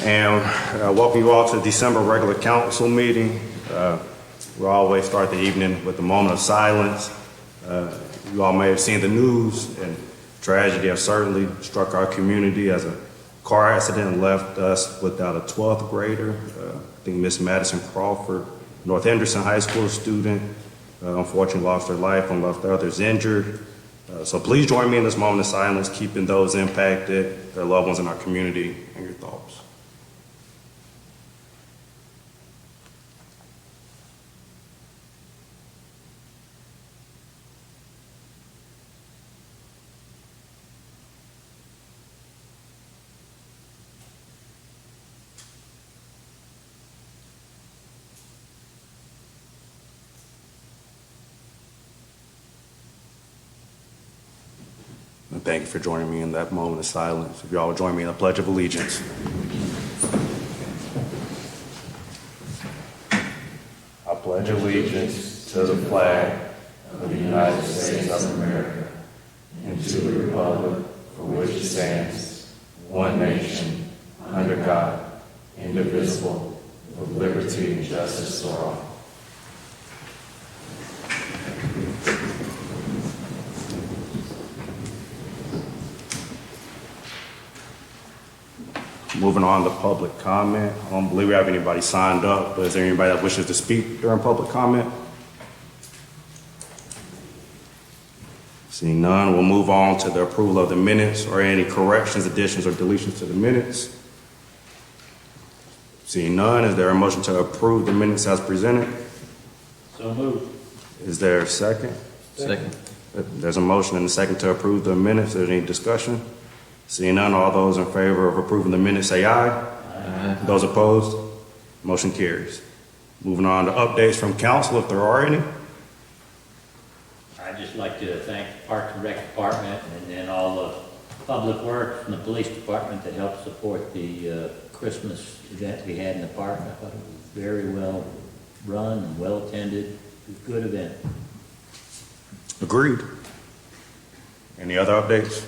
And welcome you all to the December regular council meeting. We always start the evening with a moment of silence. You all may have seen the news, and tragedy has certainly struck our community as a car accident left us without a 12th grader. I think Miss Madison Crawford, North Henderson High School student, unfortunately lost her life and left others injured. So please join me in this moment of silence, keeping those impacted, their loved ones in our community, in your thoughts. And thank you for joining me in that moment of silence. If you all would join me in the Pledge of Allegiance. I pledge allegiance to the flag of the United States of America and to the republic for which it stands, one nation, under God, indivisible, with liberty and justice for all. Moving on to public comment. I don't believe we have anybody signed up, but is there anybody that wishes to speak during public comment? Seeing none, we'll move on to the approval of the minutes or any corrections, additions, or deletions to the minutes. Seeing none, is there a motion to approve the minutes as presented? So moved. Is there a second? Second. There's a motion and a second to approve the minutes. Is there any discussion? Seeing none, all those in favor of approving the minutes say aye. Aye. Those opposed, motion carries. Moving on to updates from council, if there are any. I'd just like to thank the Parks and Rec Department and then all the public works and the police department that helped support the Christmas event we had in the park. I thought it was very well run and well attended. It was a good event. Agreed. Any other updates?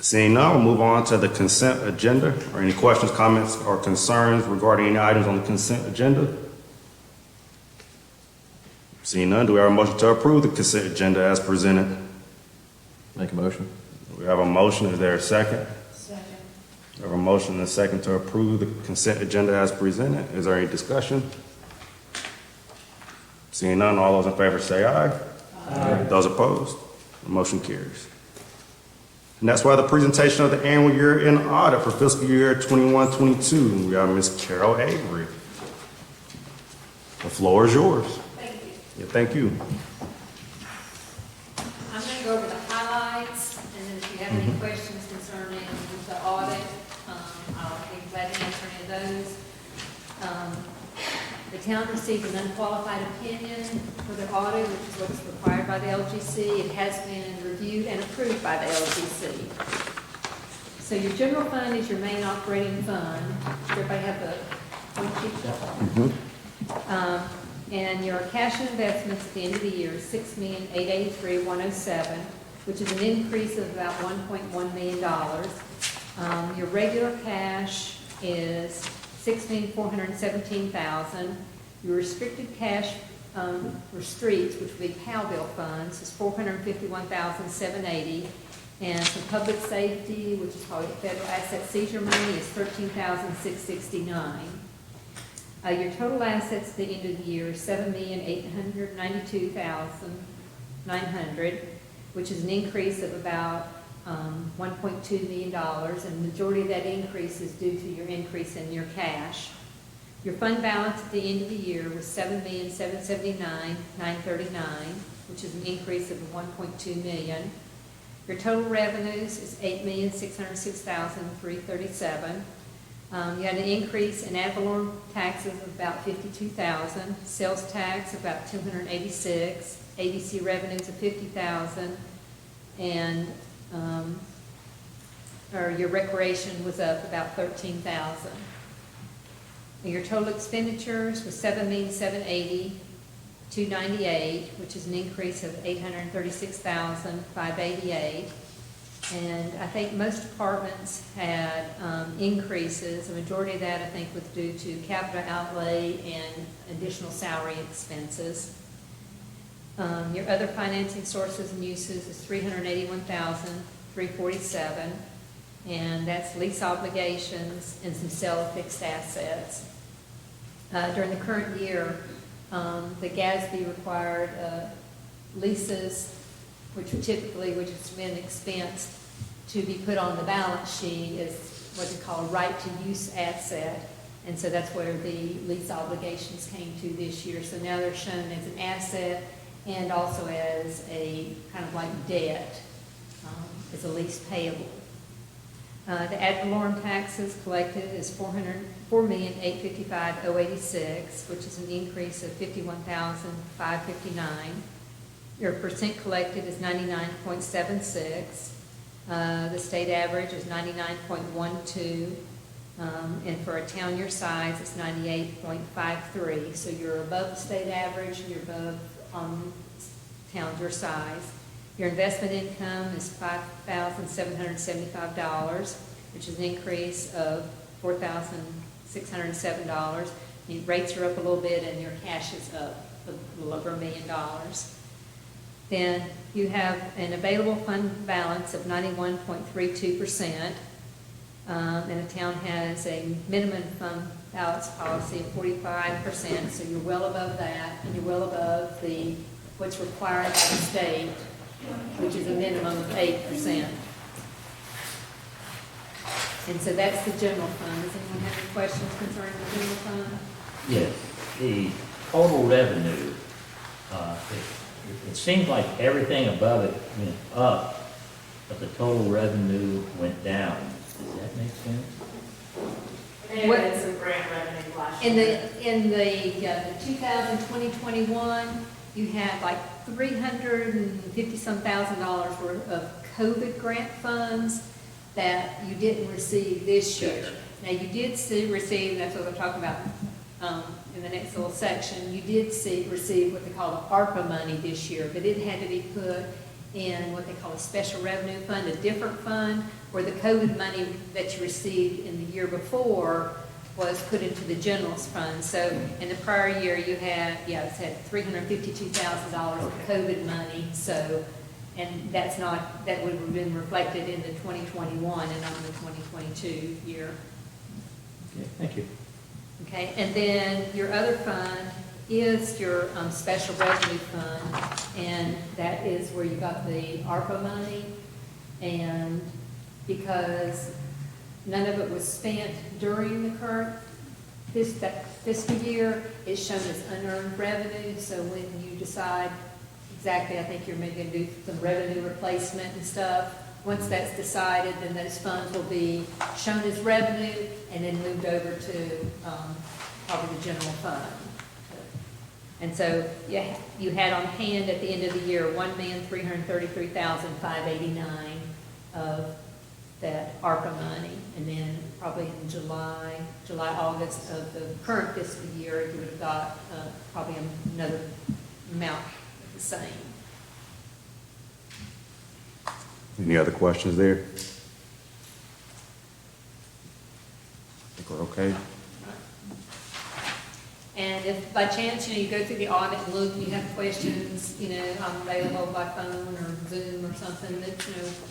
Seeing none, we'll move on to the consent agenda. Or any questions, comments, or concerns regarding any items on the consent agenda? Seeing none, do we have a motion to approve the consent agenda as presented? Make a motion. We have a motion. Is there a second? Second. We have a motion and a second to approve the consent agenda as presented. Is there any discussion? Seeing none, all those in favor say aye. Aye. Those opposed, the motion carries. And that's why the presentation of the annual year-end audit for fiscal year 21-22. We have Ms. Carol Avery. The floor is yours. Thank you. Yeah, thank you. I'm going to go over the highlights, and then if you have any questions concerning the audit, I'll be glad to answer any of those. The town received an unqualified opinion for the audit, which is what's required by the LGC. It has been reviewed and approved by the LGC. So your general fund is your main operating fund. Does everybody have the one sheet? And your cash and investments at the end of the year is $6,883,107, which is an increase of about $1.1 million. Your regular cash is $6,417,000. Your restricted cash for streets, which would be PAL bill funds, is $451,780. And for public safety, which is called federal asset seizure money, is $13,669. Your total assets at the end of the year is $7,892,900, which is an increase of about $1.2 million, and the majority of that increase is due to your increase in your cash. Your fund balance at the end of the year was $7,779,939, which is an increase of $1.2 million. Your total revenues is $8,606,337. You had an increase in ad valorem taxes of about $52,000, sales tax about $286,000, ABC revenues of $50,000, and your recreation was up about $13,000. Your total expenditures was $7,780,298, which is an increase of $836,588. And I think most departments had increases. The majority of that, I think, was due to capital outlay and additional salary expenses. Your other financing sources and uses is $381,347, and that's lease obligations and some sale of fixed assets. During the current year, the GASB required leases, which has been expensed, to be put on the balance sheet as what they call a right-to-use asset. And so that's where the lease obligations came to this year. So now they're shown as an asset and also as a kind of like debt, as a lease payable. The ad valorem taxes collected is $4,855,086, which is an increase of $51,559. Your percent collected is 99.76. The state average is 99.12. And for a town your size, it's 98.53. So you're above the state average and you're above towns your size. Your investment income is $5,775, which is an increase of $4,607. Your rates are up a little bit and your cash is up a little over $1 million. Then you have an available fund balance of 91.32%. And the town has a minimum fund balance policy of 45%, so you're well above that, and you're well above what's required by the state, which is a minimum of 8%. And so that's the general fund. Does anyone have any questions concerning the general fund? Yes, the total revenue, it seems like everything above it went up, but the total revenue went down. Does that make sense? There had some grant revenue last In year. the 2020-21, you had like $350-some thousand worth of COVID grant funds that you didn't receive this year. Now, you did receive, that's what we're talking about in the next little section, you did receive what they call the ARPA money this year, but it had to be put in what they call a special revenue fund, a different fund, where the COVID money that you received in the year before was put into the generals fund. So in the prior year, you had, it had $352,000 of COVID money. So, and that would have been reflected in the 2021 and on the 2022 year. Okay, thank you. Okay, and then your other fund is your special revenue fund, and that is where you got the ARPA money. And because none of it was spent during the current fiscal year, it's shown as unearned revenue. So when you decide exactly, I think you're maybe going to do some revenue replacement and stuff. Once that's decided, then those funds will be shown as revenue and then moved over to probably the general fund. And so you had on hand at the end of the year $1,333,589 of that ARPA money. And then probably in July, August of the current fiscal year, you would have got probably another amount the same. Any other questions there? I think we're okay. And if by chance, you go through the audit and look, and you have questions, I'm available by phone or Zoom or something that,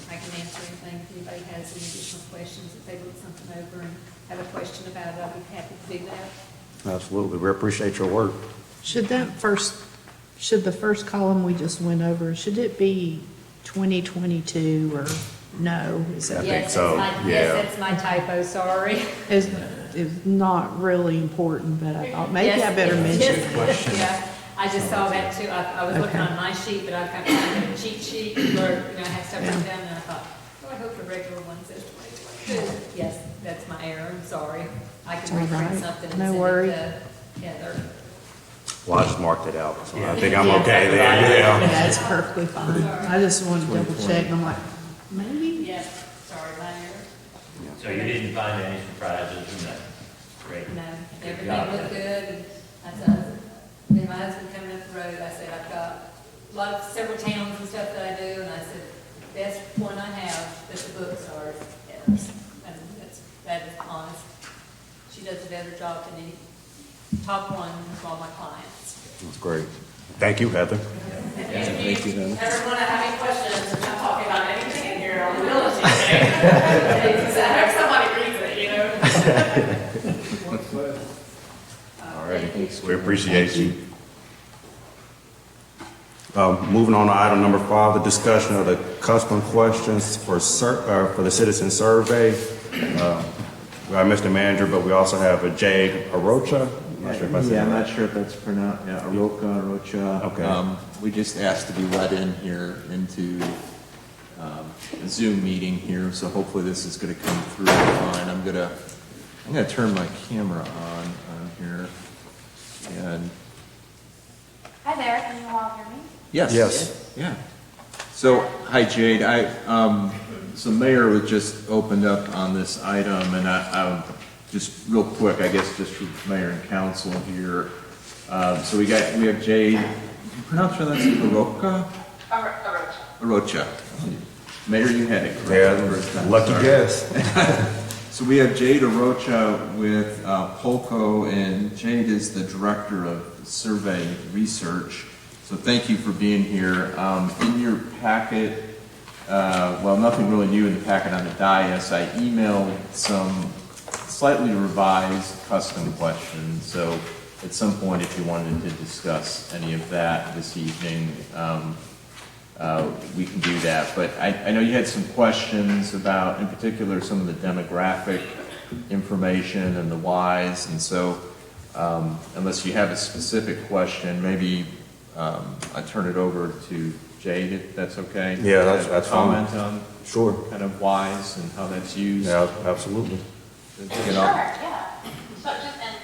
I can answer anything. If anybody has any additional questions, if they look something over and have a question about it, I'd be happy to do that. Absolutely. We appreciate your work. Should the first column we just went over, should it be 2022 or no? Is I that, think so, yeah. Yes, that's my typo, sorry. is not really important, but I thought maybe I better mention it. Yeah, I just saw that too. I was looking Okay. on my sheet, but I've got kind of a cheat sheet where, I have stuff written down, and I thought, I hope the regular one says 2022. Yes, that's my error, I'm sorry. I It's can all reprint right. something and No send worry. it to Heather. Well, I just marked it out, so I think Yeah. I'm okay there, yeah. That's perfectly fine. I just wanted to double check, and I'm like, maybe? Yes, sorry, my error. So you didn't find any surprises in that? Great. No, Good everything job. looked good, and I said, then my husband coming up the road, I said, I've got several towns and stuff that I do, and I said, best one I have that the books are theirs, and that is honest. She does a better job than any, top one of all my clients. That's great. Thank you, Heather. If you ever want to have any questions, I'm not talking about anything in here on the real estate thing. I hope somebody reads it, you know? All right, we appreciate you. Moving on to item number 5, the discussion of the custom questions for the citizen survey. We have Mr. Manager, but we also have a Jade Arocha. I'm not sure if I said Yeah, I'm that not sure if that's pronounced, yeah, Arocha. Okay. We just asked to be let in here into a Zoom meeting here, so hopefully this is gonna come through fine. I'm gonna turn my camera on here. And Hi there, can you all hear me? yes. Yes. Yeah. So, hi Jade, so Mayor was just opened up on this item, and I just real quick, I guess, just for Mayor and Council here. So we have Jade, you pronounce her last name Arocha? Arocha. Arocha. Mayor, you had it correct. the first Yeah, time. lucky Sorry. guess. So we have Jade Arocha with Polko, and Jade is the Director of Survey Research. So thank you for being here. In your packet, well, nothing really new in the packet on the dais. I emailed some slightly revised custom questions. So at some point, if you wanted to discuss any of that this evening, we can do that. But I know you had some questions about, in particular, some of the demographic information and the whys. And so unless you have a specific question, maybe I turn it over to Jade, if that's okay? Yeah, that's fine. Comment on Sure. kind of whys and how that's used. Yeah, absolutely. You Sure, know. yeah. So just, and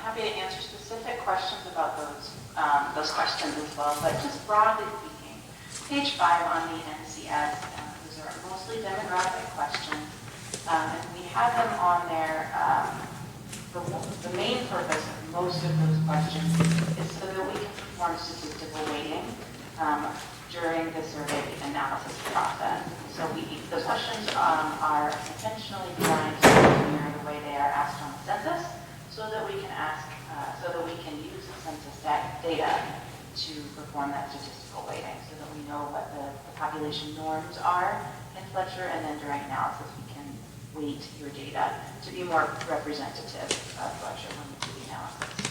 happy to answer specific questions about those questions as well, but just broadly speaking, page 5 on the NCS, those are mostly demographic questions, and we have them on there. The main purpose of most of those questions is so that we can perform statistical weighting during the survey analysis process. So those questions are intentionally designed to mirror the way they are asked on the census, so that we can use the census data to perform that statistical weighting, so that we know what the population norms are in Fletcher, and then during analysis we can weight your data to be more representative of Fletcher when we do the analysis.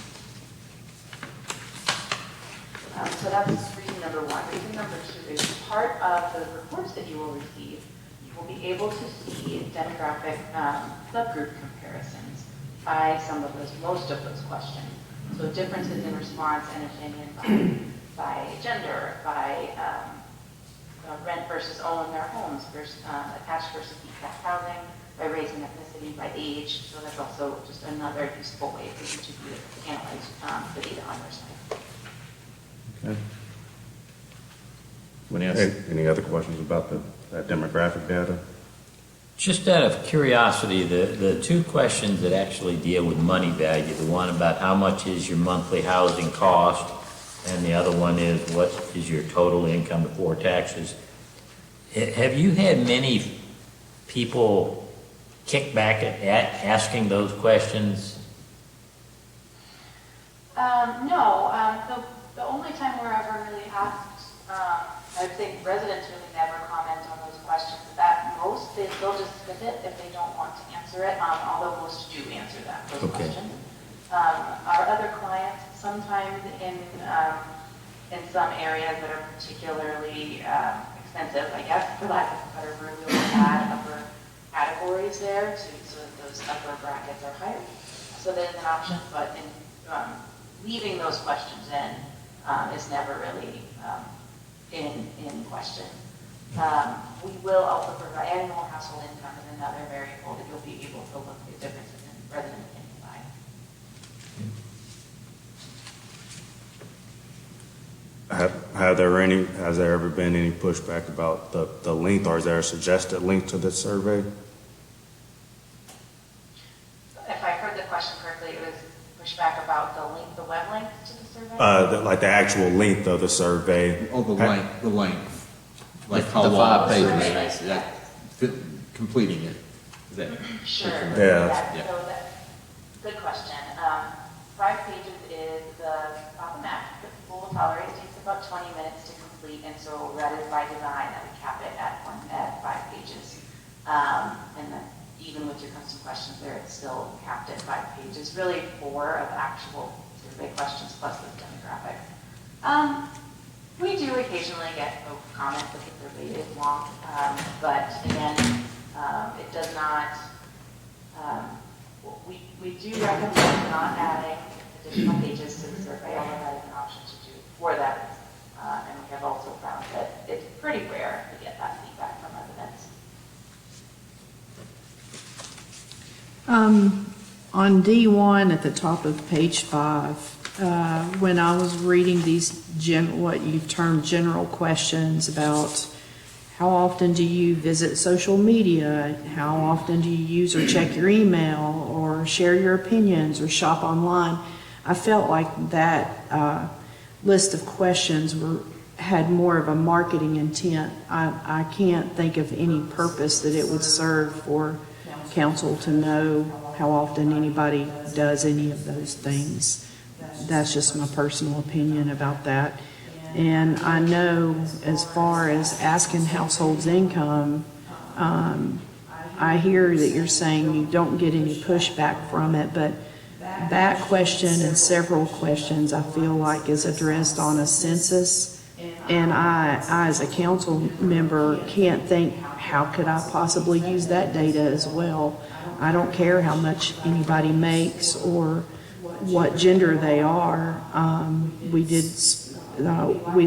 So that's reason number 1. Reason number 2 is part of the reports that you will receive, you will be able to see demographic subgroup comparisons by most of those questions. So differences in response and opinion by gender, by rent versus own their homes, versus attached versus detached housing, by race and ethnicity, by age. So that's also just another useful way for you to analyze the data on your side. Okay. When asked, Any other questions about that demographic data? Just out of curiosity, the 2 questions that actually deal with money value, the one about how much is your monthly housing cost, and the other one is what is your total income before taxes. Have you had many people kick back at asking those questions? No. The only time we're ever really asked, I would say residents really never comment on those questions. They'll just skip it if they don't want to answer it, although most do answer those questions. Our other clients, sometimes in some areas that are particularly expensive, I guess, for lack of a better word, we'll add upper categories there so that those upper brackets are higher. So there's an option, but leaving those questions in is never really in question. We will also provide annual household income as another variable that you'll be able to look at differences in resident income by. Has there ever been any pushback about the length, or is there a suggested length to this survey? If I heard the question correctly, it was pushback about the web link to the survey? Like the actual length of the survey. the length. Like The how long? 5 pages. That completing it. Is that? Sure. Yeah. Yeah. So good question. 5 pages is about the max that people will tolerate. It takes about 20 minutes to complete, and so that is by design that we cap it at 5 pages. And then even with your custom questions there, it's still capped at 5 pages. Really 4 of actual survey questions plus the demographic. We do occasionally get folks comment that the survey is long, but again, it does not. We do recommend not adding additional pages to the survey, although that is an option to do for that. And we have also found that it's pretty rare to get that feedback from residents. On D1 at the top of page 5, when I was reading these what you've termed general questions about how often do you visit social media, how often do you use or check your email or share your opinions or shop online, I felt like that list of questions had more of a marketing intent. I can't think of any purpose that it would serve for council to know how often anybody does any of those things. That's just my personal opinion about that. And I know as far as asking households' income, I hear that you're saying you don't get any pushback from it, but that question and several questions I feel like is addressed on a census. And I as a council member, can't think, how could I possibly use that data as well? I don't care how much anybody makes or what gender they are. I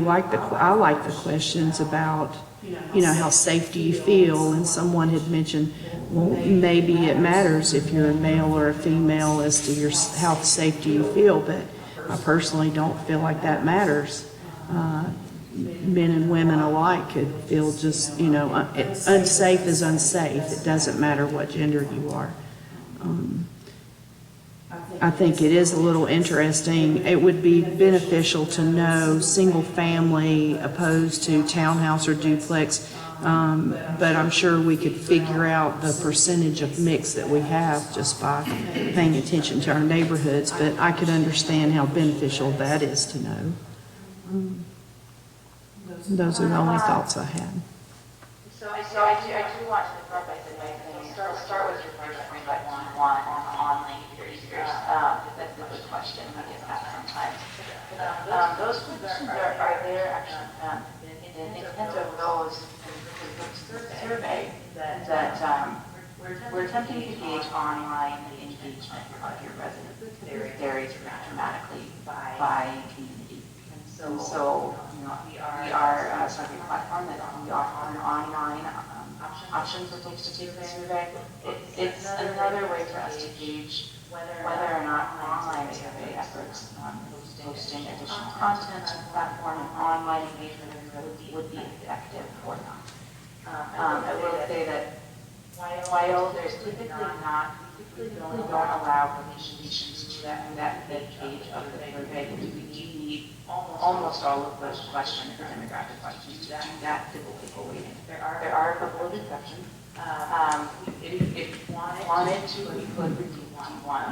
like the questions about, how safe do you feel? And someone had mentioned, well, maybe it matters if you're a male or a female as to how safe do you feel, but I personally don't feel like that matters. Men and women alike could feel just, unsafe is unsafe. It doesn't matter what gender you are. I think it is a little interesting. It would be beneficial to know single family opposed to townhouse or duplex, but I'm sure we could figure out the percentage of mix that we have just by paying attention to our neighborhoods, but I could understand how beneficial that is to know. Those are the only thoughts I had. So I do want to start by saying, I'll start with your first point about one online users. That's a good question. We get that sometimes. Those questions are there actually in intent of those survey that we're attempting to gauge online engagement of your residents. It varies dramatically by community. And so we are a survey platform that we offer an online option for folks to take the survey. It's another way for us to gauge whether or not online survey efforts, posting additional content to the platform and online engagement would be effective or not. I will say that while there's typically not, we don't allow participation to that page of the survey, because we do need almost all of those questions, the demographic questions, to do that to people waiting. There are a couple of exceptions. If you wanted to, we could redeem one.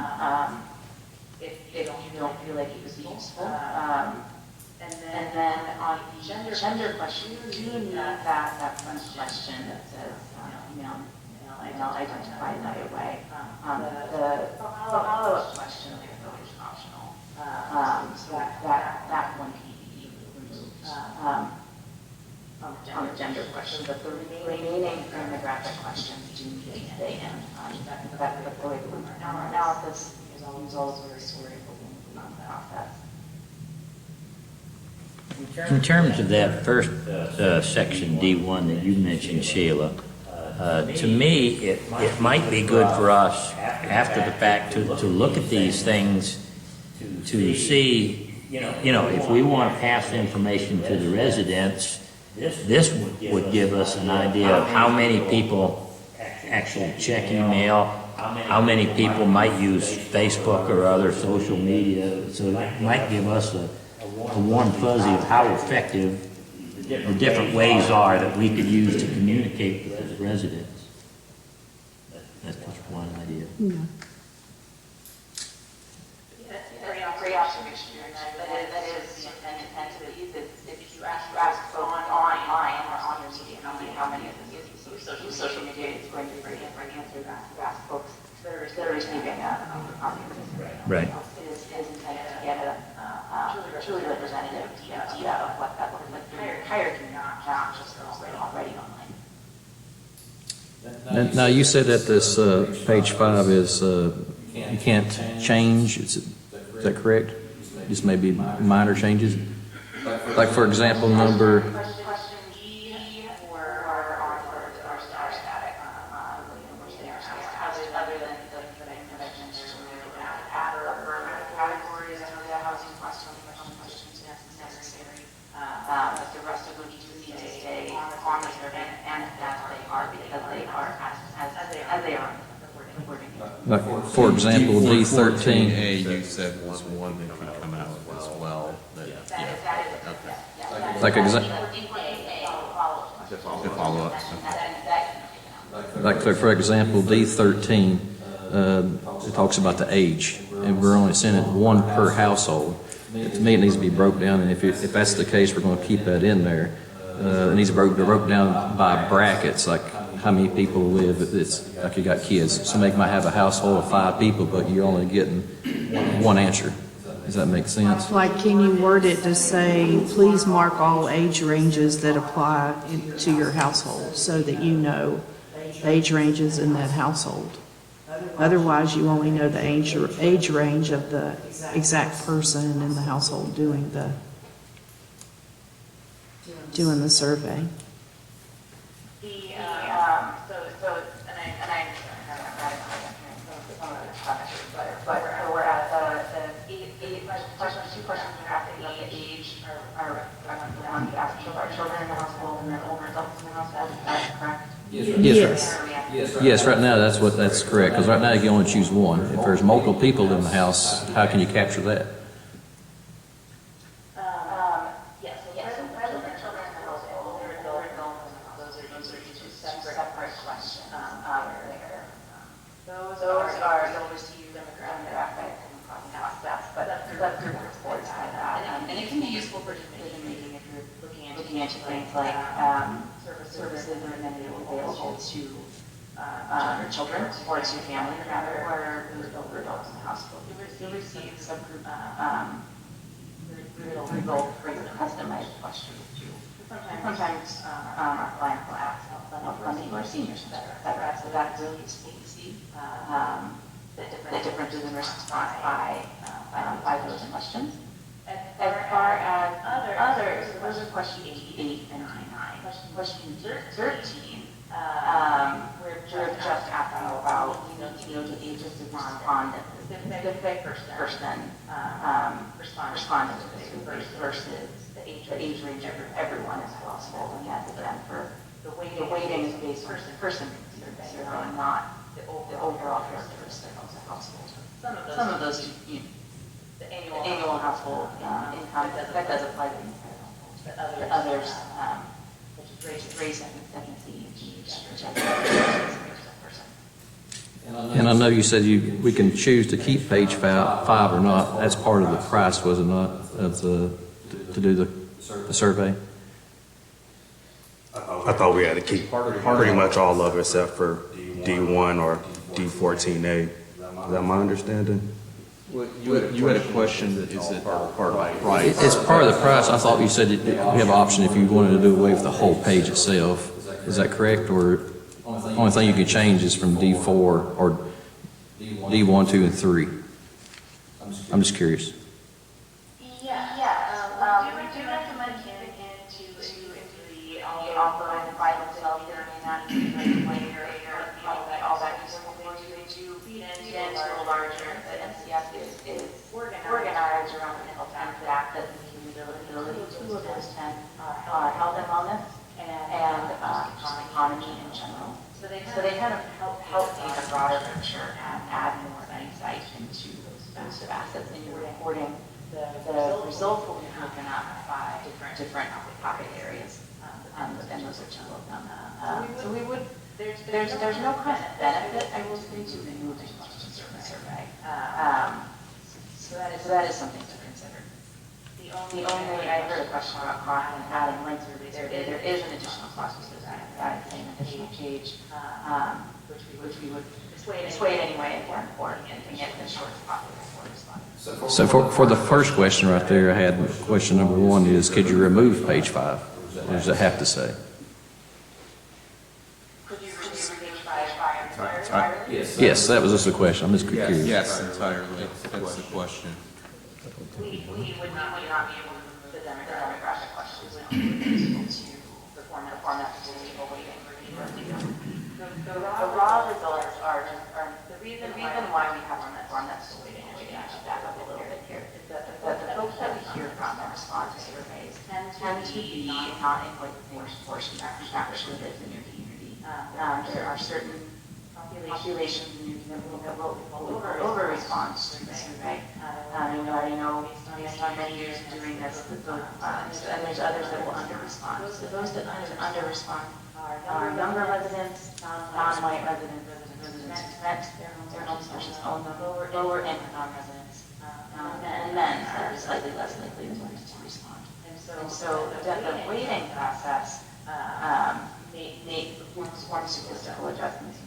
If you don't feel like it would be useful. And then on the gender question, you do need that first question that says, male identify in either way. The follow-up question is optional. So that one can be removed on the gender question, but the remaining demographic questions do need to stay in. That's the way our analysis is always very story on the process. In terms of that first section D1 that you mentioned, Sheila, to me, it might be good for us after the fact to look at these things to see, if we want to pass information to the residents, this would give us an idea of how many people actually check email, how many people might use Facebook or other social media. So it might give us a warm fuzzy of how effective different ways are that we could use to communicate with the residents. That's just one idea. Yeah. Great observation, that is the intent of these, is if you ask someone online or on your media, how many of them use social media, is going to bring answer that you ask folks that are receiving Right. It is intended to get a truly representative data of what that looks like for your entire community, not just those that are already online. Now, you said that this page 5 is, you can't change, is that correct? Just maybe minor changes? Like, for example, number, Question G or static, other than the conventions, add or categories, housing questions necessary. But the rest of them need to stay on the survey, and that they are, because they are as they are. like, for example, D13. A, you said was one that could come out as well. Like, To follow up. like for example, D13, it talks about the age, and we're only sending one per household. To me, it needs to be broke down, and if that's the case, we're going to keep that in there. It needs to be broke down by brackets, like how many people live. It's like you got kids. Somebody might have a household of 5 people, but you're only getting one answer. Does that make sense? Like, can you word it to say, please mark all age ranges that apply to your household so that you know age ranges in that household? Otherwise, you only know the age range of the exact person in the household doing the survey. But we're at the two questions we have about the age are the one we asked our children in the household and then older adults in the household. Is that correct? Yes, right now, that's correct, because right now you can only choose one. If there's multiple people in the house, how can you capture that? Yes, resident children in the household, older adults, those are two separate questions. Those are, you'll receive demographic and aspects, but that group reports on that. And it can be useful for decision making if you're looking into things like services or amenities available to children or to family rather, or those older adults in the household. You'll receive subgroup real customized questions too. Sometimes our clients will ask funding for seniors, etc. So that's really useful to see the differences in response by those questions. As far as others, those are questions 8 and 9. Question 13, we're just asking about, the ages of respondent, the specific person responding to this versus the age range of everyone is possible. And that's again for the weighting is based on person survey, not the overall characteristics of the household. Some of those, the annual household income, that does apply to these households, but others, such as race and ethnicity, And I know you said we can choose to keep page 5 or not. That's part of the price, was it not, to do the survey? I thought we had to keep pretty much all of it except for D1 or D14A. Is that my understanding? Well, you had a question, is it part of the price? It's part of the price. I thought you said we have an option if you wanted to do away with the whole page itself. Is that correct? Or the only thing you could change is from D4 or D1, 2, and 3? I'm just curious. We do recommend getting into the offer and buy themselves there, and that later, all that useful for you. They do feed into a larger, the NCF is organized around the mental health that the ability to attend health and wellness and economy in general. So they kind of help paint a broader picture and add more insight into those assets. And you're reporting the results will be broken up by different pocket areas. and those are two of them. So we would, there's no cost benefit, I will say, to removing the survey. So that is something to consider. The only, I heard a question about cost and adding link surveys, there is an additional cost associated with that, saying additional page, which we would dissuade anyway for and get the short possible for responding. So for the first question right there, I had question number one is, could you remove page 5? What does it have to say? Could you read entirely? Yes, that was just a question. I'm just curious. Yes, entirely. That's the question. We would not be able to remove the demographic questions. We would be able to perform that statistical weighting review. The raw results are the reason why we have on that form that's still waiting, and we can actually back up a little bit here, is that the folks that we hear from that respond to surveys tend to be not in quite the same portion that actually lives in your community. There are certain populations in your community that will over-respond to the survey. I know based on many years of doing this, and there's others that will under-respond. So those that under-respond are younger residents, non-white residents who rent their homes versus own them, lower income non-residents, and men are slightly less likely to respond. And so the weighting process forms statistical adjustments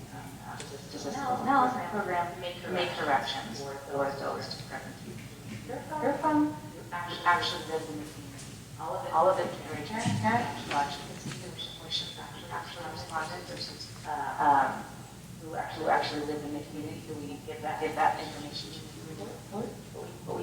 to statistical analysis program to make corrections for those discrepancies. They're from who actually lives in the community. All of it very transparent, much which actually responded versus who actually live in the community. So we give that information to the report. But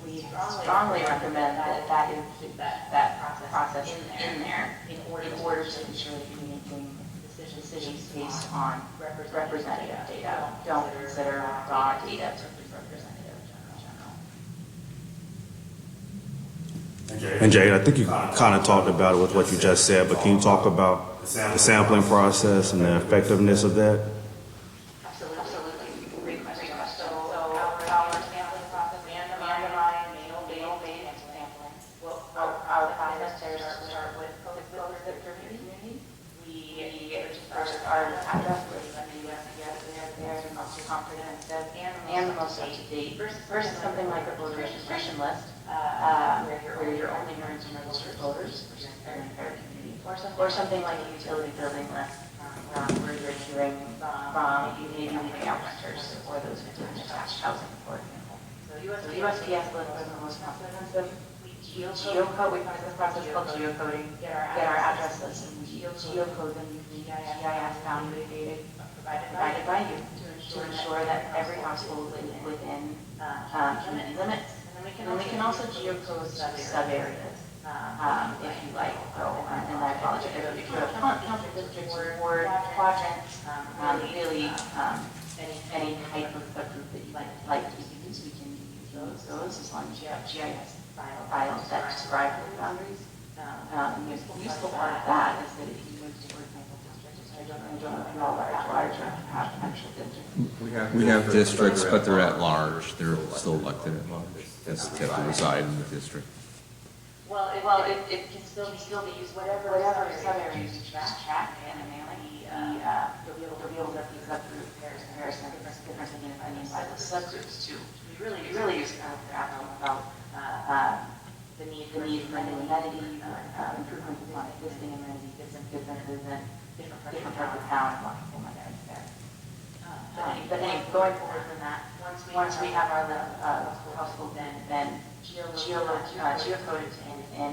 we strongly recommend that process in there in order to ensure that you're making decisions based on representative data. Don't consider raw data to be representative in general. And Jade, I think you kind of talked about it with what you just said, but can you talk about the sampling process and the effectiveness of that? Absolutely. Great question. So our sampling process, randomized, male-based sampling. Our process there start with folks that live in the community. We first our address list, the USPS there, the most comprehensive and the most up-to-date versus something like a voter registration list, where you're only hearing from registered voters versus their entire community, or something like a utility building list, where you're hearing from maybe out renters or those who do detached housing, for example. So the USPS list is the most comprehensive. Geocode, we have this process called geocoding, get our address list, and geocode them using GIS boundary data provided by you to ensure that every household is within community limits. And we can also geocode sub-areas, if you like. So, and I apologize, if you have council districts, ward, quadrants, really any type of subgroup that you like to use, we can use those as long as you have GIS files that describe the boundaries. And the useful part of that is that if you move to, for example, districts, I don't know if you're all large or have actual districts. We have districts, but they're at large. They're still elected at large. That's the type of reside in the district. Well, it can still be used, whatever sub-areas you track and mailing, you'll be able to see subgroup comparison, different opinions by those subgroups too. We really use kind of asking about the need for new amenities, improvements upon existing amenities, differences in different parts of town, and lots of amenities there. But anyway, going forward from that, once we have our household, then geocoded in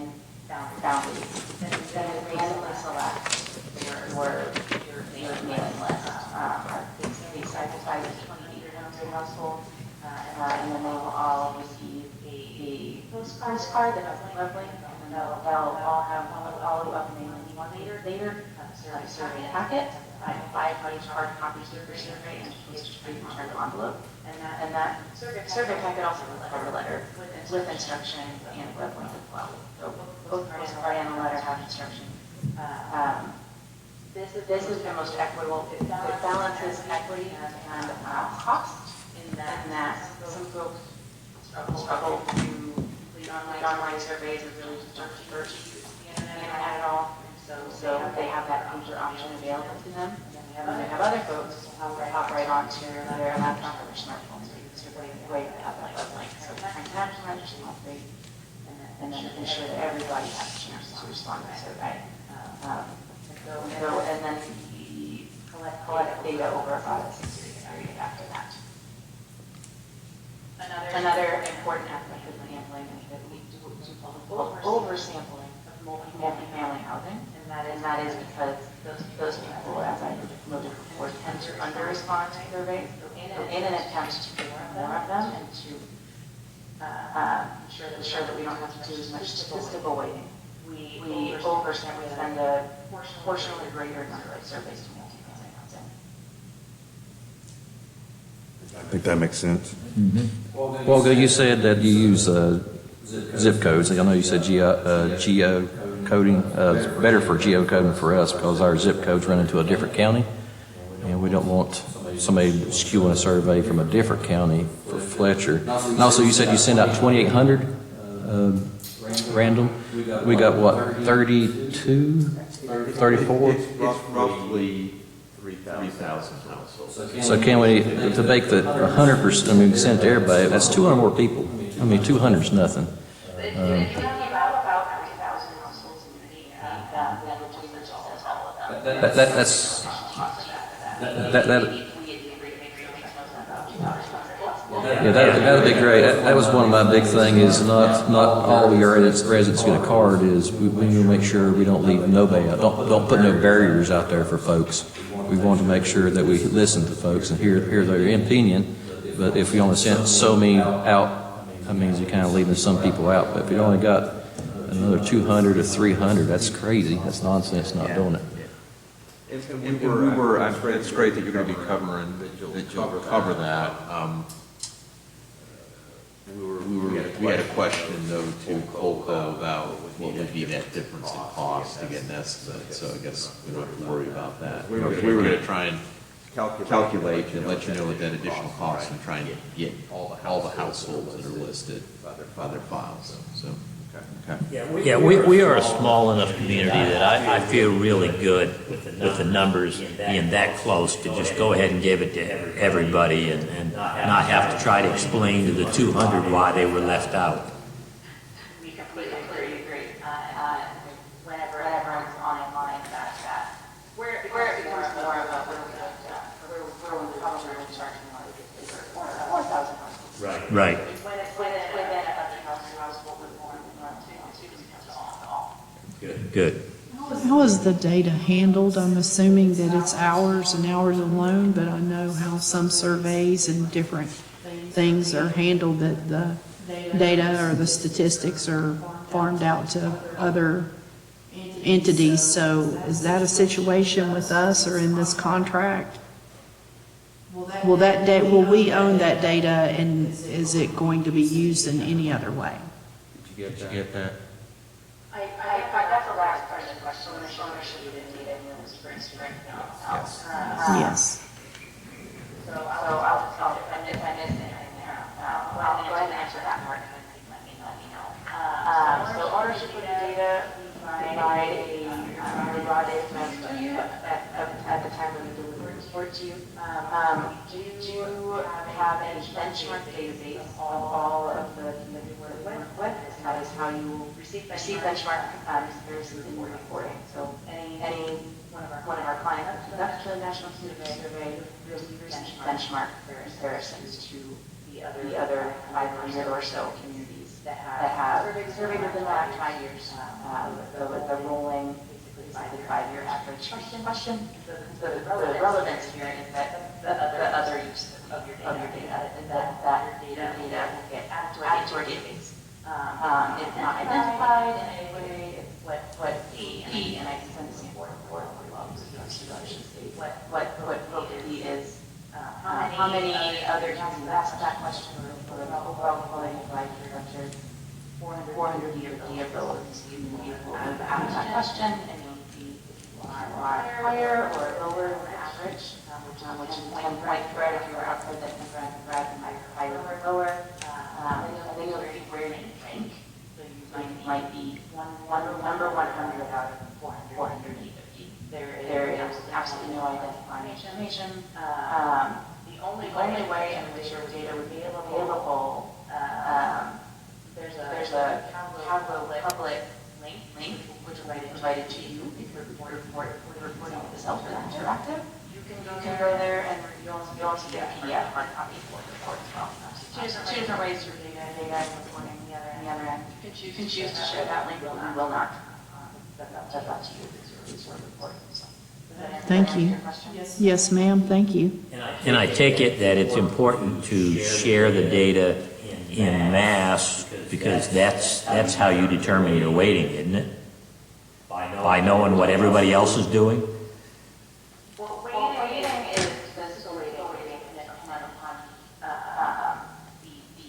boundaries, then we randomly select your mailing list. They side as 28 households, and then they will all receive a postcard that has a web link, and then they'll all have all of the mailing later survey packet. 5 hard copies of your survey and a returned envelope. And that survey packet also has a cover letter with instructions and web link as well. So both postcard and the letter have instructions. This is the most equitable. It balances equity and cost in that some folks struggle to complete online surveys or really just don't use the internet at all. So they have that pager option available to them. And then we have other folks who hop right onto their laptop or their smartphone. So it's a great to have that web link. So trying to have great, and then ensure that everybody has a chance to respond to the survey. And then we collect data over about a 6-week period after that. Another important aspect of sampling is that we do oversampling of multifamily housing, and that is because those people, as I noted before, tend to under-respond to surveys. So in an attempt to get more of them and to ensure that we don't have to do as much statistical weighting, we oversample, we send a proportionally greater number of surveys to multifamily housing. I think that makes sense. Walgo, you said that you use zip codes. I know you said geo coding. It's better for geocoding for us because our zip codes run into a different county, and we don't want somebody skewing a survey from a different county for Fletcher. And also, you said you send out 2,800 random. We got what, 32, 34? It's roughly 3,000 households. So can we, to make the 100%, I mean, send it to everybody, that's 200 more people. I mean, 200 is nothing. If you have about 3,000 households in the that would just purchase all of them. That'd be great. That was one of my big thing is not all your residents get a card is we need to make sure we don't leave nobody out. Don't put no barriers out there for folks. We want to make sure that we listen to folks and hear their opinion. But if we only sent so many out, that means you're kind of leaving some people out. But if you only got another 200 or 300, that's crazy. That's nonsense not doing it. It's great that you're going to be covering, that you'll cover that. We had a question though to Colco about what would be that difference in cost to get an estimate, so I guess we don't have to worry about that. We were going to try and calculate and let you know what that additional cost and try and get all the households that are listed by their files, so. Okay. Yeah, we are a small enough community that I feel really good with the numbers being that close to just go ahead and give it to everybody and not have to try to explain to the 200 why they were left out. We completely agree. Whenever everyone's online about that, where it becomes more of a where we probably charging more is 4,000. Right. When it's within a household with more than two all. Good. How is the data handled? I'm assuming that it's hours and hours alone, but I know how some surveys and different things are handled, that the data or the statistics are farmed out to other entities. So is that a situation with us or in this contract? Will we own that data, and is it going to be used in any other way? Did you get that? That's the last part of the question. Ownership of the data was first Yes. Yes. So I'll if I miss anything there, I'll go ahead and answer that part and then let me know. So ownership of the data, we provide a raw data transfer to you at the time when we deliver it to you. Do you have a benchmark database of all of the what? That is how you will receive benchmark comparisons in your reporting. So any one of our clients that conducts the national survey receives benchmark comparisons to the other 500 or so communities that have surveyed within the last 5 years. The rolling, basically 5-year average question. The relevance here is that the other use of your data, and that your data will get added to our database. It's not identified in any way. It's what P, and I can send this forward what P is. How many other times you asked that question for the overall quality of life structure? 400 of those you will ask that question, and you'll see if you are higher or lower than average, which is 10 point spread if you were up for the grad and higher or lower. And then you'll see where you rank. So you might be number 100 out of 400 there is absolutely no identifying information. The only way in which your data would be available, there's a public link which is provided to you if you're reporting to the Self Interactive. You can go there and you also get a PDF hard copy for the report as well. Two different ways to review data and reporting on the other end. You can choose to share that link, but we will not. That's up to you. It's your report. So, Thank you. Yes, ma'am, thank you. And I take it that it's important to share the data in mass because that's how you determine your weighting, isn't it? By knowing what everybody else is doing? Well, weighting is physical weighting dependent upon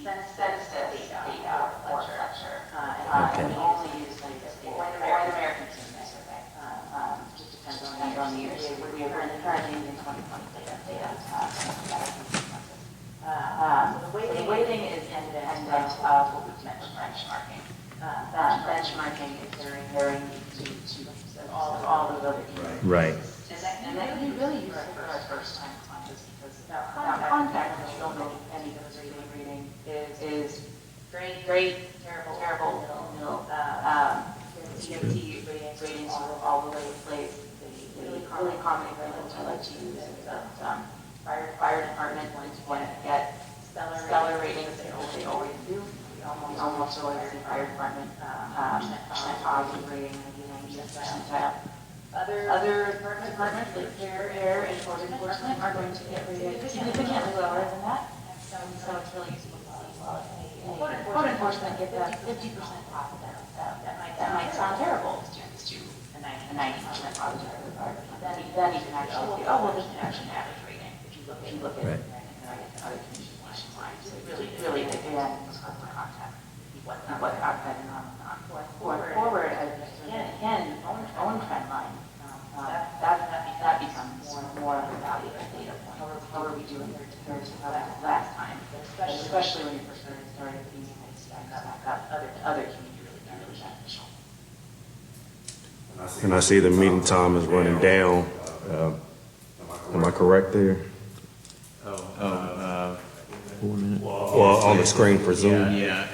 the census data for Fletcher. And we only use census data for the American Census Survey. Just depends on the years. We are currently using 2020 data. So the weighting is independent of what we mentioned, benchmarking. Benchmarking is comparing to all those other communities. Right. And that you really use it for our first time clients because without contact, which you don't know any of those reading is great, terrible, middle. CFT ratings are all over the place. The really common examples I like to use is that fire department want to get stellar ratings. They always do. We almost always see fire department percent positive rating, 90 percentile. Other departments like air and code enforcement are going to get rated significantly lower than that. So it's really useful to see, well, if code enforcement gets that 50% positive, that might sound terrible to a 90% positive. Then you can actually say, oh, well, this is actually an average rating if you look at other communities nationwide. So really, again, it's for contact. What happened going forward, again, own trend line. That becomes more of a valuable data point. How are we doing compared to last time? Especially when you first started using it, that other community really beneficial. And I see the meeting time is running down. Am I correct there? 4 minutes. Well, on the screen for Zoom. Yeah,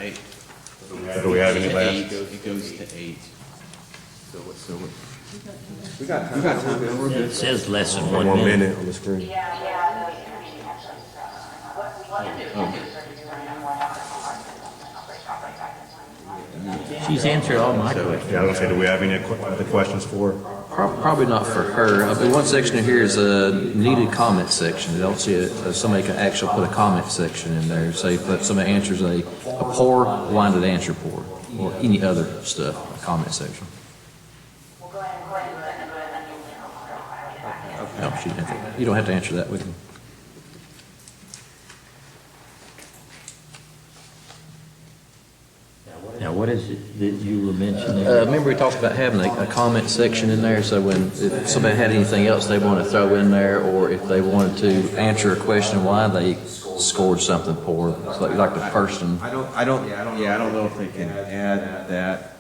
Do we have any last? It goes to 8. So we got time. We're good. It says less than 1 1 minute. minute on the screen. Yeah, actually, what we can do is turn more after right back in time. She's answered all my questions. Yeah, I was gonna say, do we have any other questions for her? Probably not for her. I mean, one section here is a needed comment section. I don't see somebody can actually put a comment section in there. Say, but somebody answers a poor, why did answer poor, or any other stuff, a comment section. We'll go ahead and then you'll No, she didn't have to, you don't have to answer that with me. Now, what is it that you were mentioning? Remember we talked about having a comment section in there, so when if somebody had anything else they want to throw in there, or if they wanted to answer a question why they scored something poor, it's like the person. I don't know if they can add that.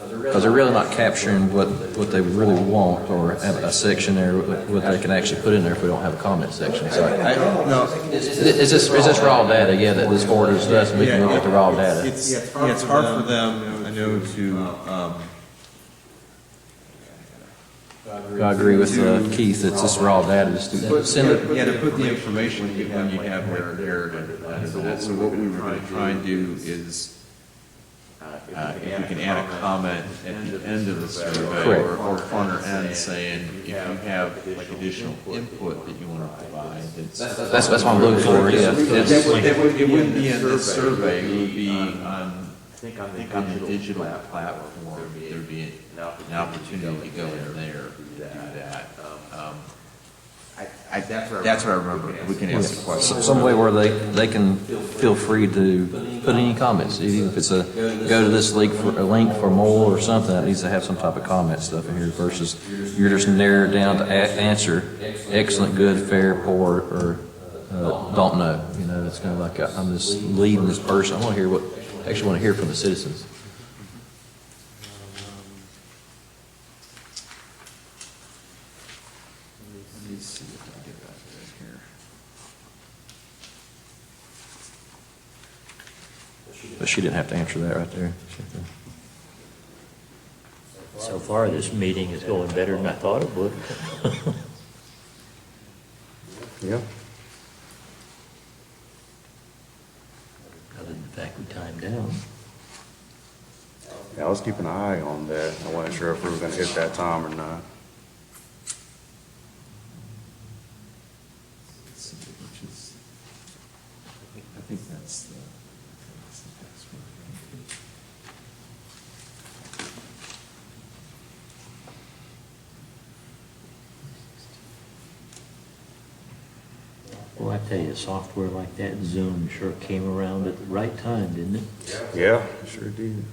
Because they're really not capturing what they really want, or have a section there, what they can actually put in there if we don't have a comment section. So I don't know. is this raw data? Yeah, that this board is us, and we can look at the raw data. It's hard for them, I know, to, I agree with Keith, it's just raw data, just to send it. yeah, to put the information when you have their narrative under that. So what we were going to try and do is, if we can add a comment at the end of the survey, or corner end saying, if you have like additional input that you want to provide, That's what I'm looking for, yeah. it wouldn't be in this survey, it would be on, I think on the digital platform, there'd be an opportunity to go in there and do that. That's what I remember. We can ask the question. Some way where they can feel free to put any comments, even if it's a go to this link for more or something, that needs to have some type of comment stuff in here versus you're just narrowed down to answer excellent, good, fair, poor, or don't know. You know, it's kind of like I'm just leading this person. I want to hear actually want to hear from the citizens. Let me see if I get that right here. But she didn't have to answer that right there. So far, this meeting is going better than I thought it would. Yeah. Other than the fact we timed down. Yeah, I was keeping an eye on that. I wasn't sure if we were gonna hit that time or not. Let's see, which is, I think that's the password. Well, I tell you, software like that, Zoom, sure came around at the right time, didn't it? Yeah, sure did.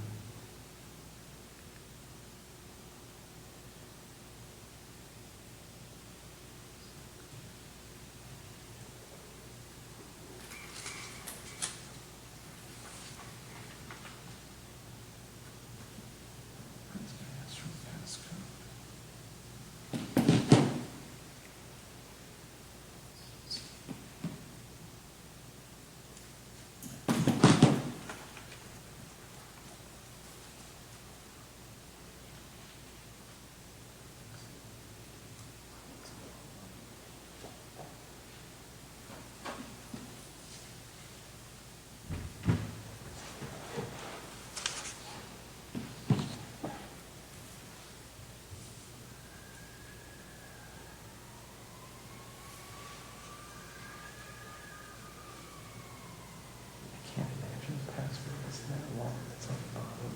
I can't imagine the password is that long. It's on the bottom.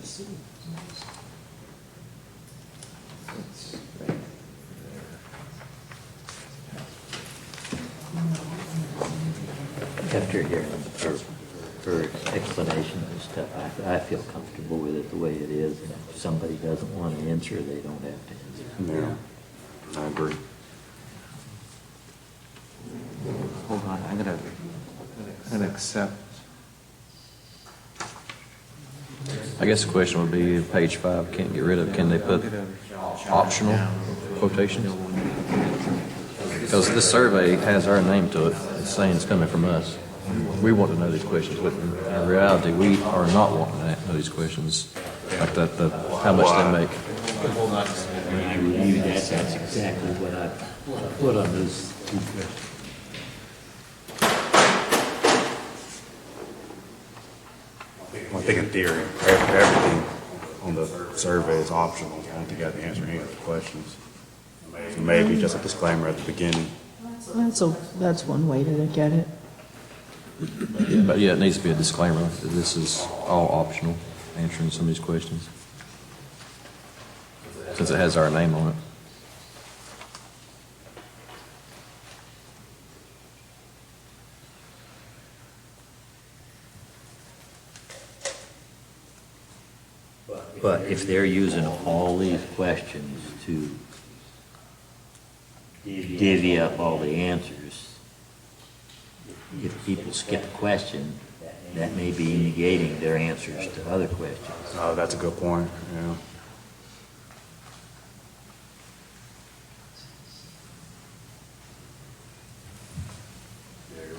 It's right there. After hearing her explanation and stuff, I feel comfortable with it the way it is. And if somebody doesn't want to answer, they don't have to answer. Yeah, I agree. Hold on, I'm gonna accept. I guess the question would be, page 5, can't get rid of, can they put optional quotations? Because this survey has our name to it, it's saying it's coming from us. We want to know these questions, but in reality, we are not wanting to know these questions, like how much they make. When I reviewed that, that's exactly what I put on those two questions. I think in theory, everything on the survey is optional. I don't think you have to answer any of the questions. So maybe just a disclaimer at the beginning. That's one way to look at it. But yeah, it needs to be a disclaimer that this is all optional, answering some of these questions, since it has our name on it. But if they're using all these questions to divvy up all the answers, if people skip a question, that may be negating their answers to other questions. Oh, that's a good point, yeah.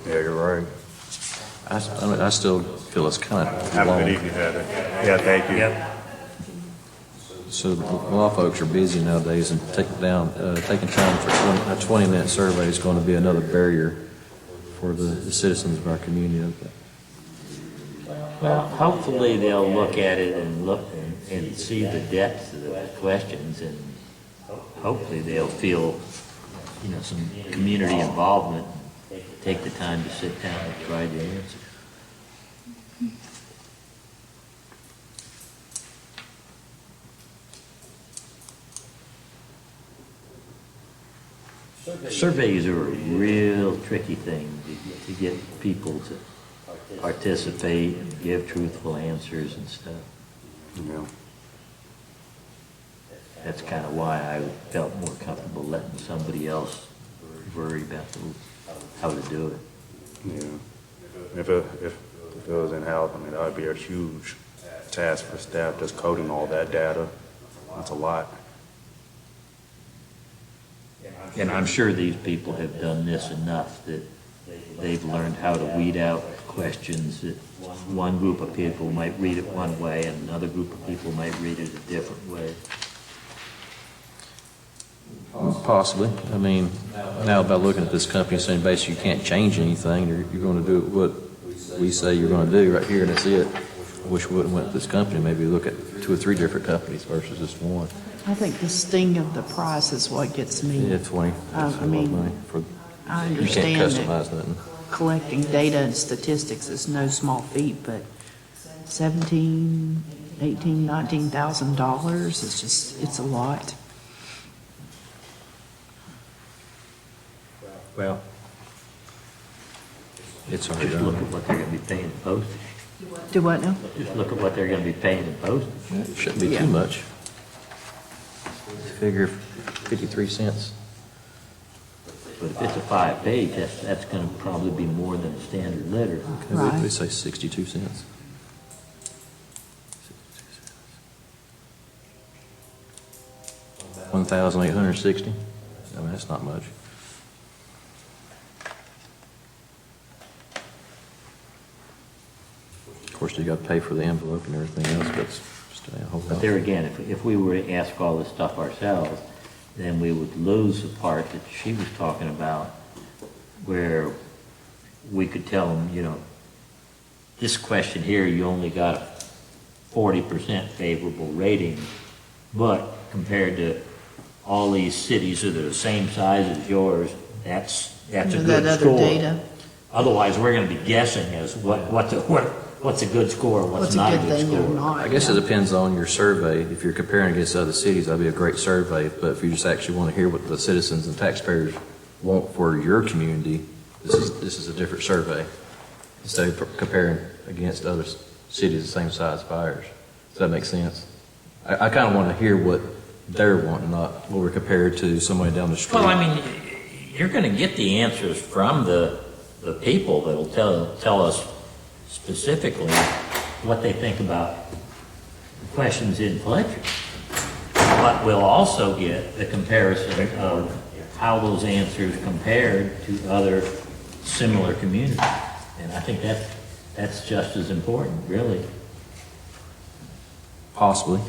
Yeah, you're right. I still feel it's kind of Have a good long. evening, Heather. Yeah, thank you. Yep. So a lot of folks are busy nowadays, and taking time for a 20-minute survey is going to be another barrier for the citizens of our community. Well, hopefully they'll look at it and see the depth of the questions, and hopefully they'll feel, some community involvement, and take the time to sit down and try to answer. Surveys are a real tricky thing to get people to participate and give truthful answers and stuff. Yeah. That's kind of why I felt more comfortable letting somebody else worry about how to do it. Yeah. If goes in-house, I mean, that would be a huge task for staff, just coding all that data. That's a lot. And I'm sure these people have done this enough that they've learned how to weed out questions that one group of people might read it one way and another group of people might read it a different way. Possibly. I mean, now by looking at this company and saying basically you can't change anything, you're going to do what we say you're going to do right here and that's it. I wish we wouldn't went with this company, maybe look at 2 or 3 different companies versus just one. I think the sting of the price is what gets me. Yeah, 20, that's a lot of money for, I you can't understand customize that nothing. collecting data and statistics is no small feat, but $17,000, $18,000, $19,000 is just, it's a lot. Well, It's just already look done. at what they're gonna be paying postage. Do what now? Just look at what they're gonna be paying in postage. It shouldn't be Yeah. too much. Figure 53 cents. But if it's a 5-page, that's gonna probably be more than a standard letter. Okay, Right. we say 62 cents. 1,860. I mean, that's not much. Of course, you got to pay for the envelope and everything else, but it's still a whole But lot. there again, if we were to ask all this stuff ourselves, then we would lose the part that she was talking about, where we could tell them, you know, this question here, you only got a 40% favorable rating, but compared to all these cities that are the same size as yours, that's a That good other score. data. Otherwise, we're gonna be guessing as what's a good score, What's what's a not a good good thing or score. not? I guess yeah. it depends on your survey. If you're comparing against other cities, that'd be a great survey. But if you just actually want to hear what the citizens and taxpayers want for your community, this is a different survey. Instead of comparing against other cities the same size as ours. Does that make sense? I kind of want to hear what they're wanting, not what we're compared to somebody down the street. Well, I mean, you're gonna get the answers from the people that'll tell us specifically what they think about questions in Fletcher. But we'll also get the comparison of how those answers compared to other similar communities. And I think that's just as important, really. Possibly.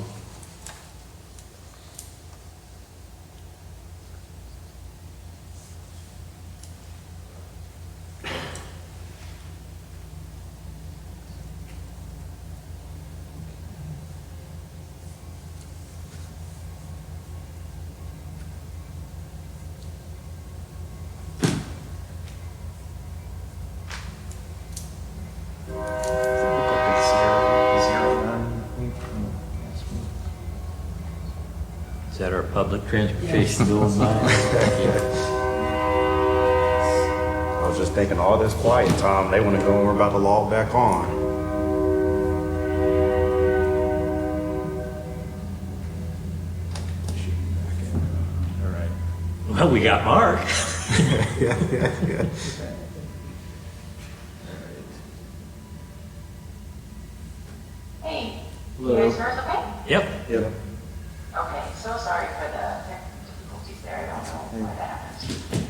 Is that our public transportation going by? I was just thinking, all this quiet time, they want to go and we're about to log back on. Well, we got Mark. Hey, you guys heard us okay? Yep. Okay, so sorry for the technical difficulties there, I don't know why that happened.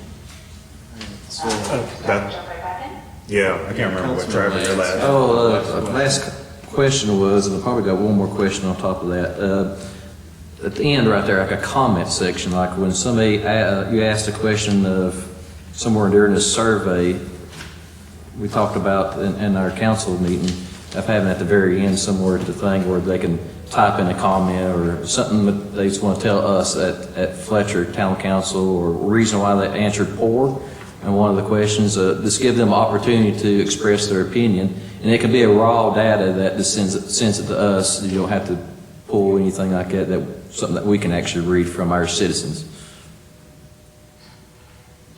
that- Jump right back in? Yeah, I can't remember what Trevor, your last. Last question was, and I probably got one more question on top of that. At the end right there, like a comment section, like when somebody, you asked a question of somewhere during this survey, we talked about in our council meeting, of having at the very end somewhere at the thing where they can type in a comment or something that they just want to tell us at Fletcher Town Council, or reason why they answered poor. And one of the questions, just give them opportunity to express their opinion. And it can be a raw data that just sends it to us. You don't have to pull anything like that, something that we can actually read from our citizens.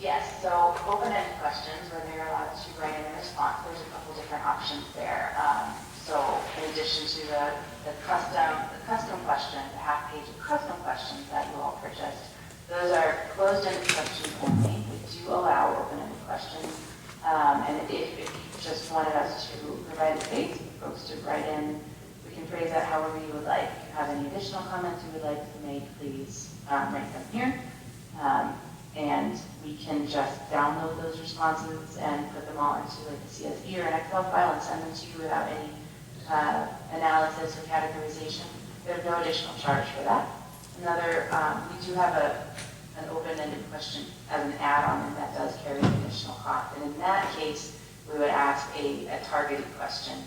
Yes, so open-ended questions where they're allowed to write in a response, there's a couple different options there. So in addition to the custom question, the half page of custom questions that you all purchased, those are closed-ended questions only. We do allow open-ended questions. And if you just wanted us to provide the dates, folks to write in, we can phrase that however you would like. If you have any additional comments you would like to make, please write them here. And we can just download those responses and put them all into like a CSV or an Excel file and send them to you without any analysis or categorization. There's no additional charge for that. Another, we do have an open-ended question as an add-on, and that does carry an additional cost. And in that case, we would ask a targeted question,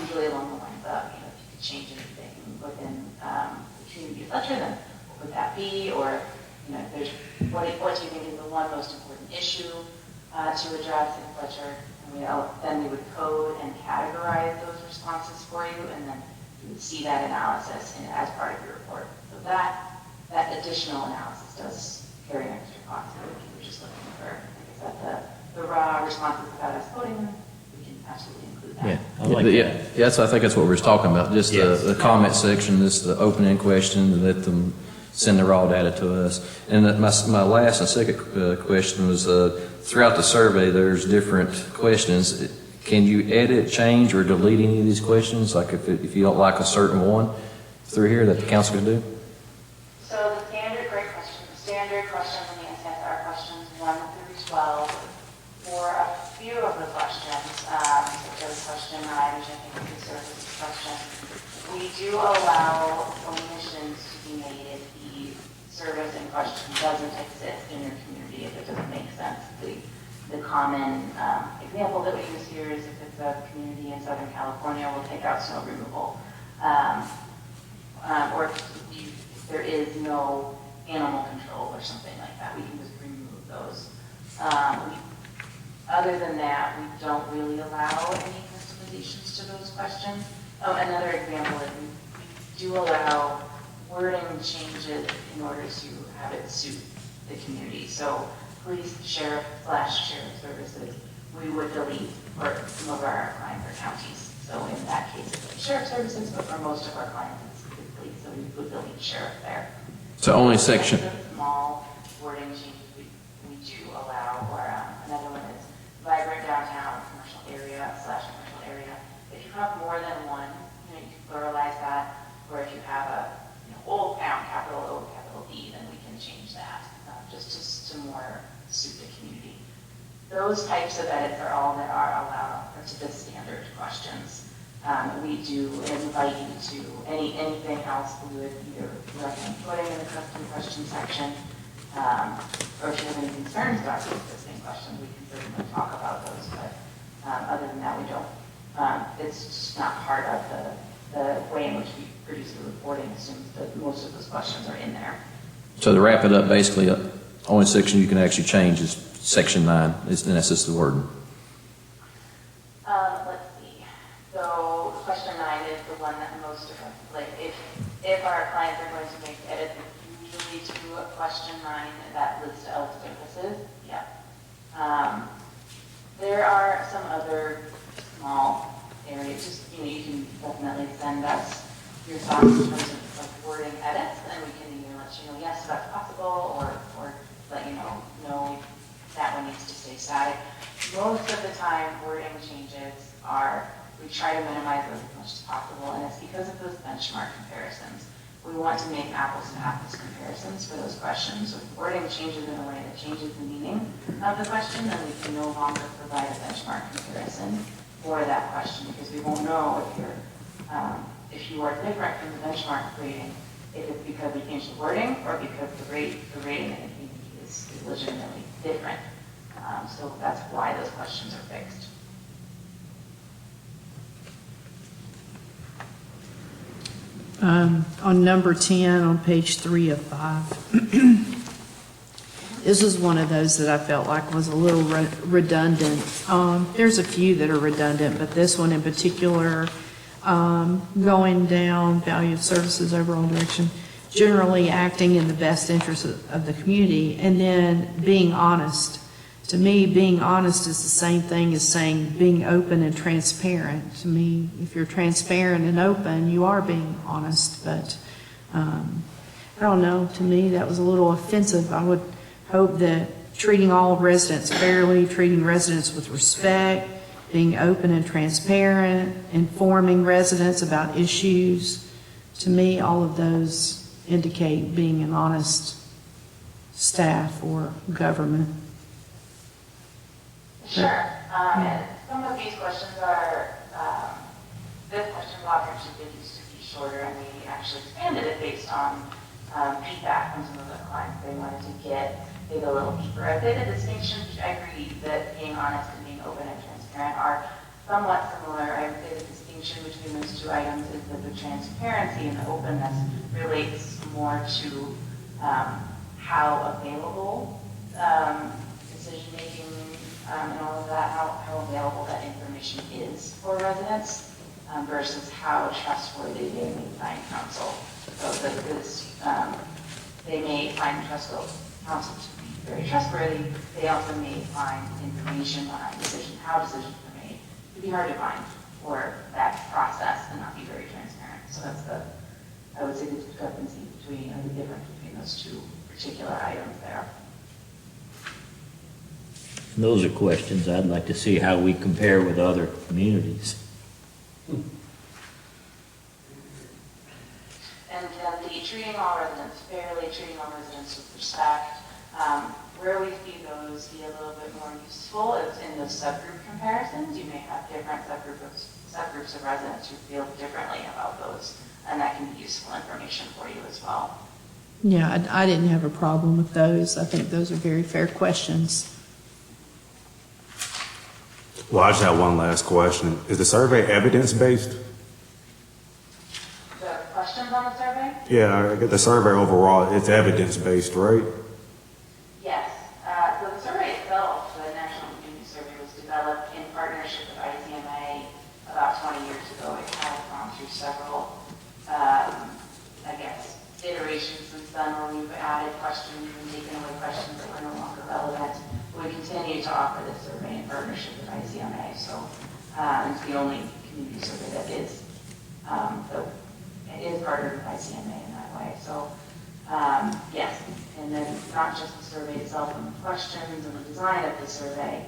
usually along the lines of, if you could change anything within the community of Fletcher, then what would that be? Or, if there's, what do you think is the one most important issue to address in Fletcher? And then we would code and categorize those responses for you, and then you would see that analysis as part of your report. So that additional analysis does carry an extra cost. So if you were just looking for, like I said, the raw responses without us coding them, we can absolutely include that. Yeah, I like yeah, that. yeah, I think that's what we were talking about, just Yes. the comment section, just the open-end question, and let them send the raw data to us. And my last and second question was, throughout the survey, there's different questions. Can you edit, change, or delete any of these questions? Like if you don't like a certain one through here that the council can do? So great question. The standard questions on the NCS are questions 1 through 12. For a few of the questions, such as question 9, which I think is the services question, we do allow omissions to be made if the service in question doesn't exist in your community, if it doesn't make sense. The common example that we use here is if it's a community in Southern California, we'll take out snow removal. Or if there is no animal control or something like that, we can just remove those. Other than that, we don't really allow any customizations to those questions. Another example is we do allow wording changes in order to have it suit the community. So police, sheriff/sheriff services, we would delete for some of our clients or counties. So in that case, it's like sheriff services, but for most of our clients, it's police, so we would delete sheriff there. So only section. Small wording changes we do allow, or another one is vibrant downtown commercial area/commercial area. If you have more than one, you can pluralize that, or if you have a old town, capital O, capital D, then we can change that, just to more suit the community. Those types of edits are all that are allowed to the standard questions. We do invite you to anything else we would either recommend putting in the custom question section, or if you have any concerns about the existing questions, we can certainly talk about those, but other than that, we don't. It's just not part of the way in which we produce the reporting assumes that most of those questions are in there. So to wrap it up, basically, only section you can actually change is section 9, and that's just the wording. Let's see. So question 9 is the one that most of us, like if our clients are going to make edits, usually to question 9, that list of services. Yeah. There are some other small areas. Just you can definitely send us your thoughts in terms of like wording edits, and we can either let you know yes, that's possible, or let you know no, that one needs to stay static. Most of the time, wording changes we try to minimize those as much as possible, and it's because of those benchmark comparisons. We want to make apples to apples comparisons for those questions. So if wording changes in a way that changes the meaning of the question, then we can no longer provide a benchmark comparison for that question, because we won't know if you are different from the benchmark rating, if it's because we changed the wording or because the rating in the community is legitimately different. So that's why those questions are fixed. On number 10, on page 3 of 5, this is one of those that I felt like was a little redundant. There's a few that are redundant, but this one in particular, going down, value of services, overall direction, generally acting in the best interest of the community, and then being honest. To me, being honest is the same thing as saying being open and transparent. To me, if you're transparent and open, you are being honest. But I don't know, to me that was a little offensive. I would hope that treating all residents fairly, treating residents with respect, being open and transparent, informing residents about issues. To me, all of those indicate being an honest staff or government. Sure. And some of these questions are, this question block actually did used to be shorter, and we actually expanded it based on feedback from some of the clients. They wanted to dig a little deeper. I'd say the distinctions, I agree that being honest and being open and transparent are somewhat similar. I would say the distinction between those two items is that the transparency and the openness relates more to how available decision-making and all of that, how available that information is for residents versus how trustworthy they may find counsel. So they may find counsel to be very trustworthy. They also may find information behind how decisions are made to be hard to find, or that process and not be very transparent. So that's I would say the discrepancy between, or the difference between those two particular items there. Those are questions I'd like to see how we compare with other communities. And the treating all residents fairly, treating all residents with respect, where we see those be a little bit more useful is in those subgroup comparisons. You may have different subgroups of residents who feel differently about those, and that can be useful information for you as well. Yeah, I didn't have a problem with those. I think those are very fair questions. Well, I just have one last question. Is the survey evidence-based? The questions on the survey? Yeah, I get the survey overall, it's evidence-based, right? Yes. So the survey itself, the National Community Survey, was developed in partnership with ICMA about 20 years ago. It has gone through several, iterations since then, where we've added questions and taken away questions that were no longer relevant. We continue to offer this survey in partnership with ICMA. So it's the only community survey that is, it is partnered with ICMA in that way. So yes, and then not just the survey itself and the questions and the design of the survey,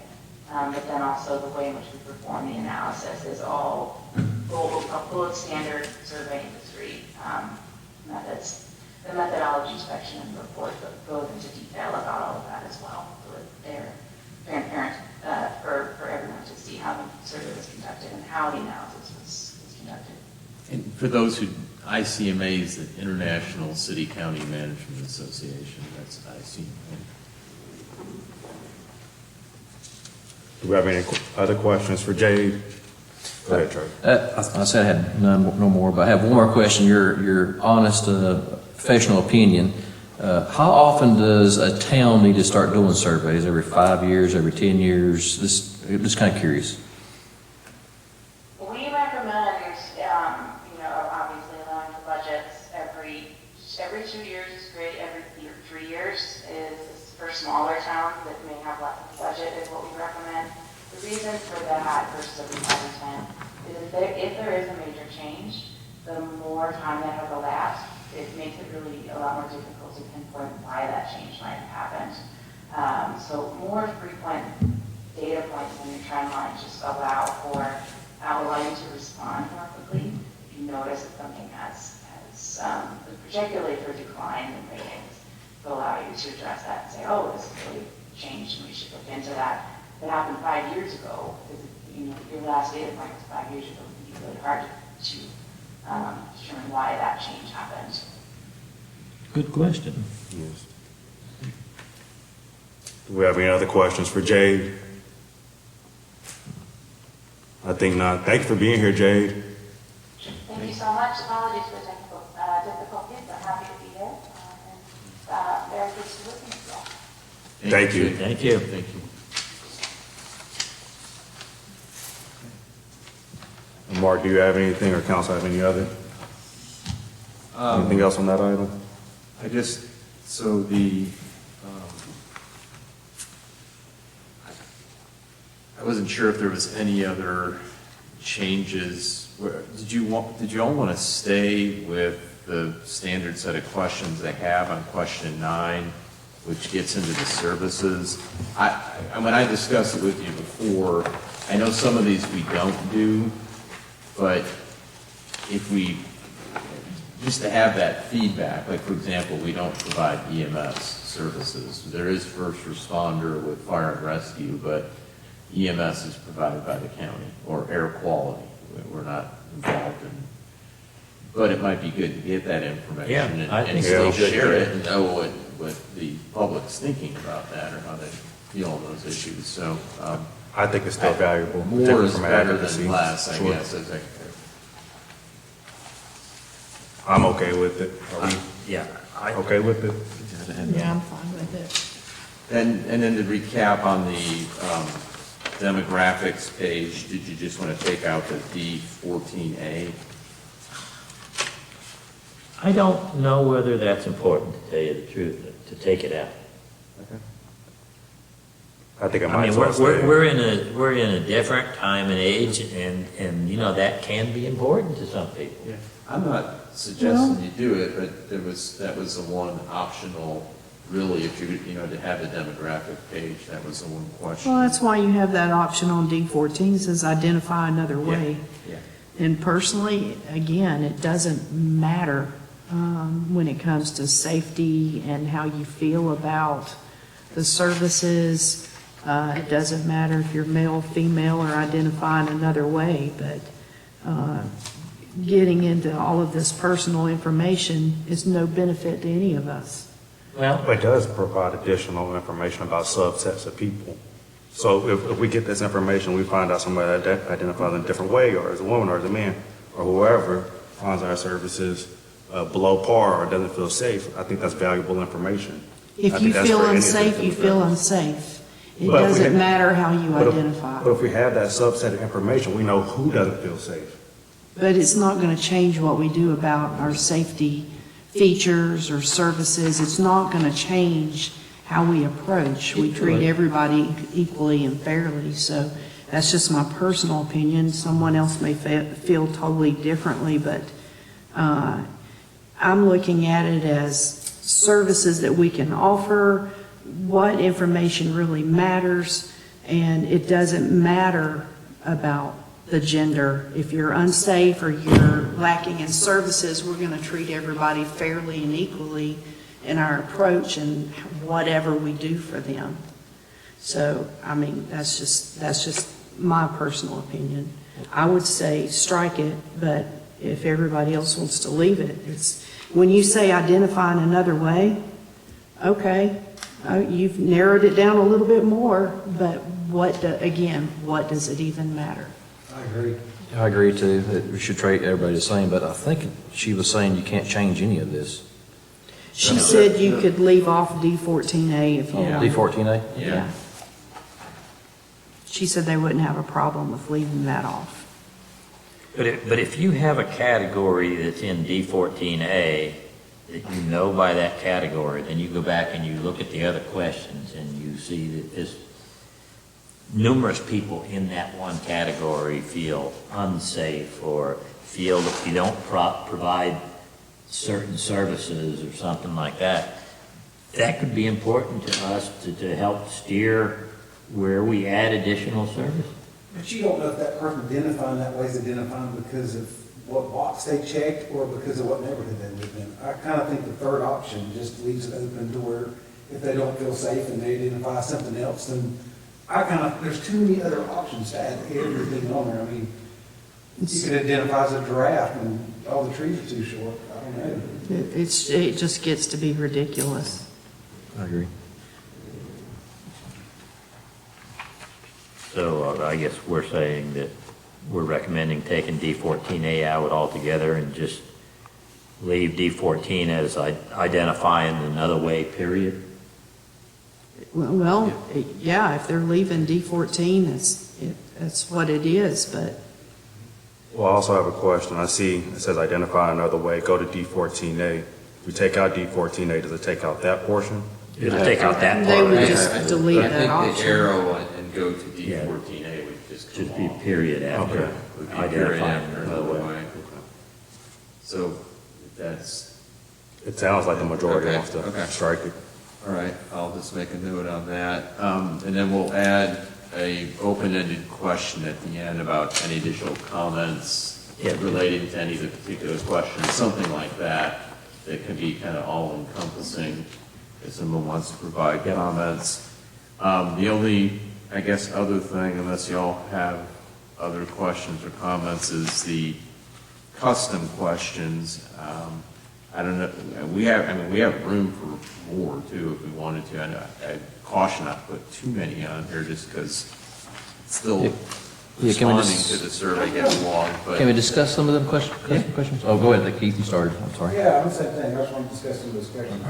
but then also the way in which we perform the analysis is all gold standard survey industry methods. The methodology section in the report goes into detail about all of that as well. So they're transparent for everyone to see how the survey was conducted and how the analysis was conducted. And for those who, ICMA is the International City County Management Association. That's ICMA. Do we have any other questions for Jade? Go ahead, Trey. I said I had no more, but I have one more question. Your honest, professional opinion. How often does a town need to start doing surveys? Every 5 years, every 10 years? Just kind of curious. We recommend, obviously allowing the budgets every 2 years is great. Every 3 years is for smaller towns that may have less of a budget is what we recommend. The reason for that versus every 5 and 10 is if there is a major change, the more time that has elapsed, it makes it really a lot more difficult to pinpoint why that change might have happened. So more frequent data points in your trend line just allow you to respond more quickly. If you notice that something has particularly for decline in ratings, to allow you to address that and say, oh, this has really changed and we should look into that. That happened 5 years ago, because your last data point was 5 years ago. It can be really hard to determine why that change happened. Good question. Yes. Do we have any other questions for Jade? I think not. Thank you for being here, Jade. Thank you so much. Apologies for the technical difficulties, but happy to be here. And very good to listen to you all. Thank you. Thank you. Thank you. Mark, do you have anything, or council have any other? Anything else on that item? I wasn't sure if there was any other changes. Did you all want to stay with the standard set of questions they have on question 9, which gets into the services. When I discussed it with you before, I know some of these we don't do, but if we, just to have that feedback, like for example, we don't provide EMS services. There is first responder with fire and rescue, but EMS is provided by the county, or air quality. We're not involved in, but it might be good to get that information Yeah, I and think still it's good. share it and know what the public's thinking about that or how they feel on those issues. So, I think it's still valuable. more particularly is from better advocacy. than less, I Sure. guess, as a, I'm okay with it. Are we Yeah. okay with it? Yeah, I'm fine with it. and then to recap on the demographics page, did you just want to take out the D14A? I don't know whether that's important, to tell you the truth, to take it out. I think it I might mean, as well stay. we're in a different time and age, and, you know, that can be important to some people. I'm not suggesting you do it, but that was the one optional, really, if you know, to have a demographic page, that was the one question. Well, that's why you have that option on D14, says identify another way. Yeah. And personally, again, it doesn't matter when it comes to safety and how you feel about the services. It doesn't matter if you're male, female, or identifying another way, but getting into all of this personal information is no benefit to any of us. Well, It does provide additional information about subsets of people. So if we get this information, we find out somebody that identifies in a different way, or as a woman, or as a man, or whoever finds our services below par or doesn't feel safe, I think that's valuable information. I If think you that's feel for any unsafe, you different feel purpose. unsafe. It But if we doesn't had- matter how you But identify. if we have that subset of information, we know who doesn't feel safe. But it's not going to change what we do about our safety features or services. It's not going to change how we approach. We treat everybody equally and fairly. So that's just my personal opinion. Someone else may feel totally differently, but I'm looking at it as services that we can offer, what information really matters, and it doesn't matter about the gender. If you're unsafe or you're lacking in services, we're going to treat everybody fairly and equally in our approach and whatever we do for them. So, I mean, that's just my personal opinion. I would say strike it, but if everybody else wants to leave it, it's, when you say identify in another way, okay, you've narrowed it down a little bit more, but again, what does it even matter? I agree. I agree too, that we should treat everybody the same, but I think she was saying you can't change any of this. She said you could leave off D14A if you Yeah. wanted. D14A? Yeah. She said they wouldn't have a problem with leaving that off. but if you have a category that's in D14A, that you know by that category, then you go back and you look at the other questions and you see that there's numerous people in that one category feel unsafe or feel that you don't provide certain services or something like that. That could be important to us to help steer where we add additional service. But you don't know if that person identifying that way is identifying because of what box they checked or because of what neighborhood they live in. I kind of think the third option just leaves it open to where if they don't feel safe and they identify something else, then there's too many other options to add everything on there. I mean, you could identify as a giraffe and all the trees are too short. I don't know. It just gets to be ridiculous. I agree. So I guess we're saying that we're recommending taking D14A out altogether and just leave D14 as identifying another way, period. Well, yeah, if they're leaving D14, that's what it is, but Well, I also have a question. I see it says identify another way, go to D14A. If we take out D14A, does it take out that portion? It'll take out that They part. would just delete that I think option. the arrow and go to D14A would just come Just be off. period after Okay. Would be period identifying after another way. So that's, It sounds like the majority Okay, wants to okay. strike it. All right, I'll just make a note on that. And then we'll add a open-ended question at the end about any additional comments relating to any of the particular questions, something like that, that can be kind of all-encompassing if someone wants to provide comments. The only, I guess, other thing, unless y'all have other questions or comments, is the custom questions. I don't know, we have room for more too if we wanted to. I caution not to put too many on here just because it's still Yeah, can we responding just- to the survey gets long, but. Can we discuss some of them questions? Oh, go ahead, Keith, you started, I'm sorry. Yeah, I'm the same thing, I just want to discuss some of those questions.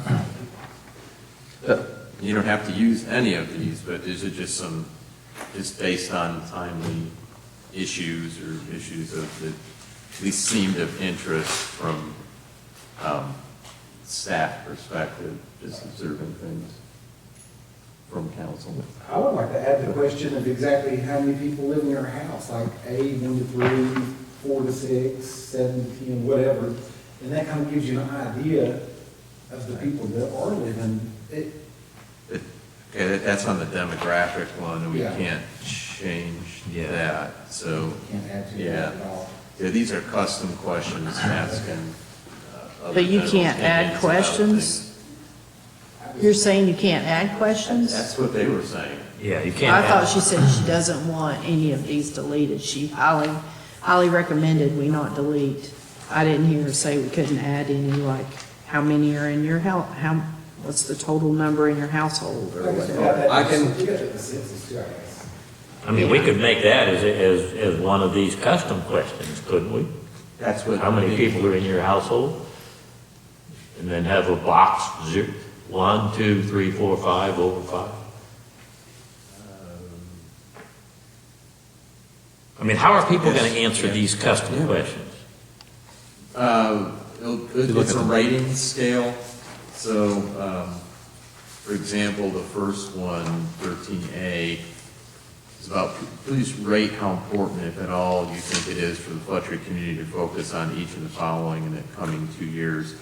You don't have to use any of these, but is it just just based on timely issues or issues that at least seemed of interest from staff perspective, just observing things from council? I would like to add the question of exactly how many people live in your house, like A, 1 to 3, 4 to 6, 7 to 10, whatever. And that kind of gives you an idea of the people that are living. Okay, that's on the demographic one, and we Yeah. can't change that, so, Can't add to yeah. that at all. Yeah, these are custom questions asking. Other But you general can't add opinions about questions? You're saying you can't add things. questions? That's what they were saying. Yeah, you can't I have. thought she said she doesn't want any of these deleted. She highly recommended we not delete. I didn't hear her say we couldn't add any, like, how many are in your house, what's the total number in your household or whatever. I can- You got the census too, I guess. I mean, we could make that as one of these custom questions, couldn't we? That's what. How many people are in your household? And then have a box, 1, 2, 3, 4, 5, over 5. I mean, how are people going to answer these custom questions? It's a rating scale, so, for example, the first one, 13A, is about, please rate how important, if at all, you think it is for the Fletcher community to focus on each of the following in the coming 2 years.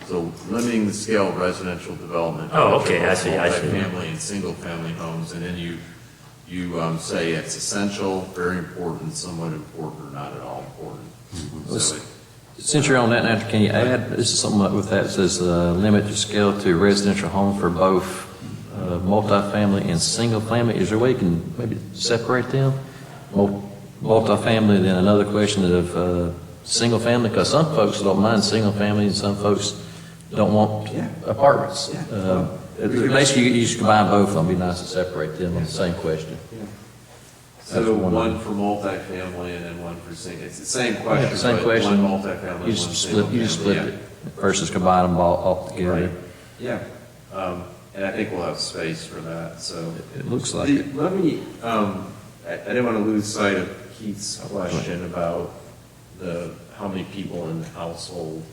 So limiting the scale of residential development. Oh, okay, I see. Family and single-family homes, and then you say it's essential, very important, somewhat important, or not at all important. So Since you're on that now, can you add, this is something with that, it says, limit your scale to residential home for both multifamily and single family. Is there a way you can maybe separate them? Multifamily, then another question of single family, because some folks don't mind single family and some folks don't want apartments. Basically, you just combine both of them, it'd be nice to separate them in the same question. So one for multifamily and then one for single, it's the same question, Same but question. one multifamily, You one just single split, you just family, split it versus combine them all together. Right. Yeah, and I think we'll have space for that, so. It looks like it. Let me, I didn't want to lose sight of Keith's question about how many people in the household.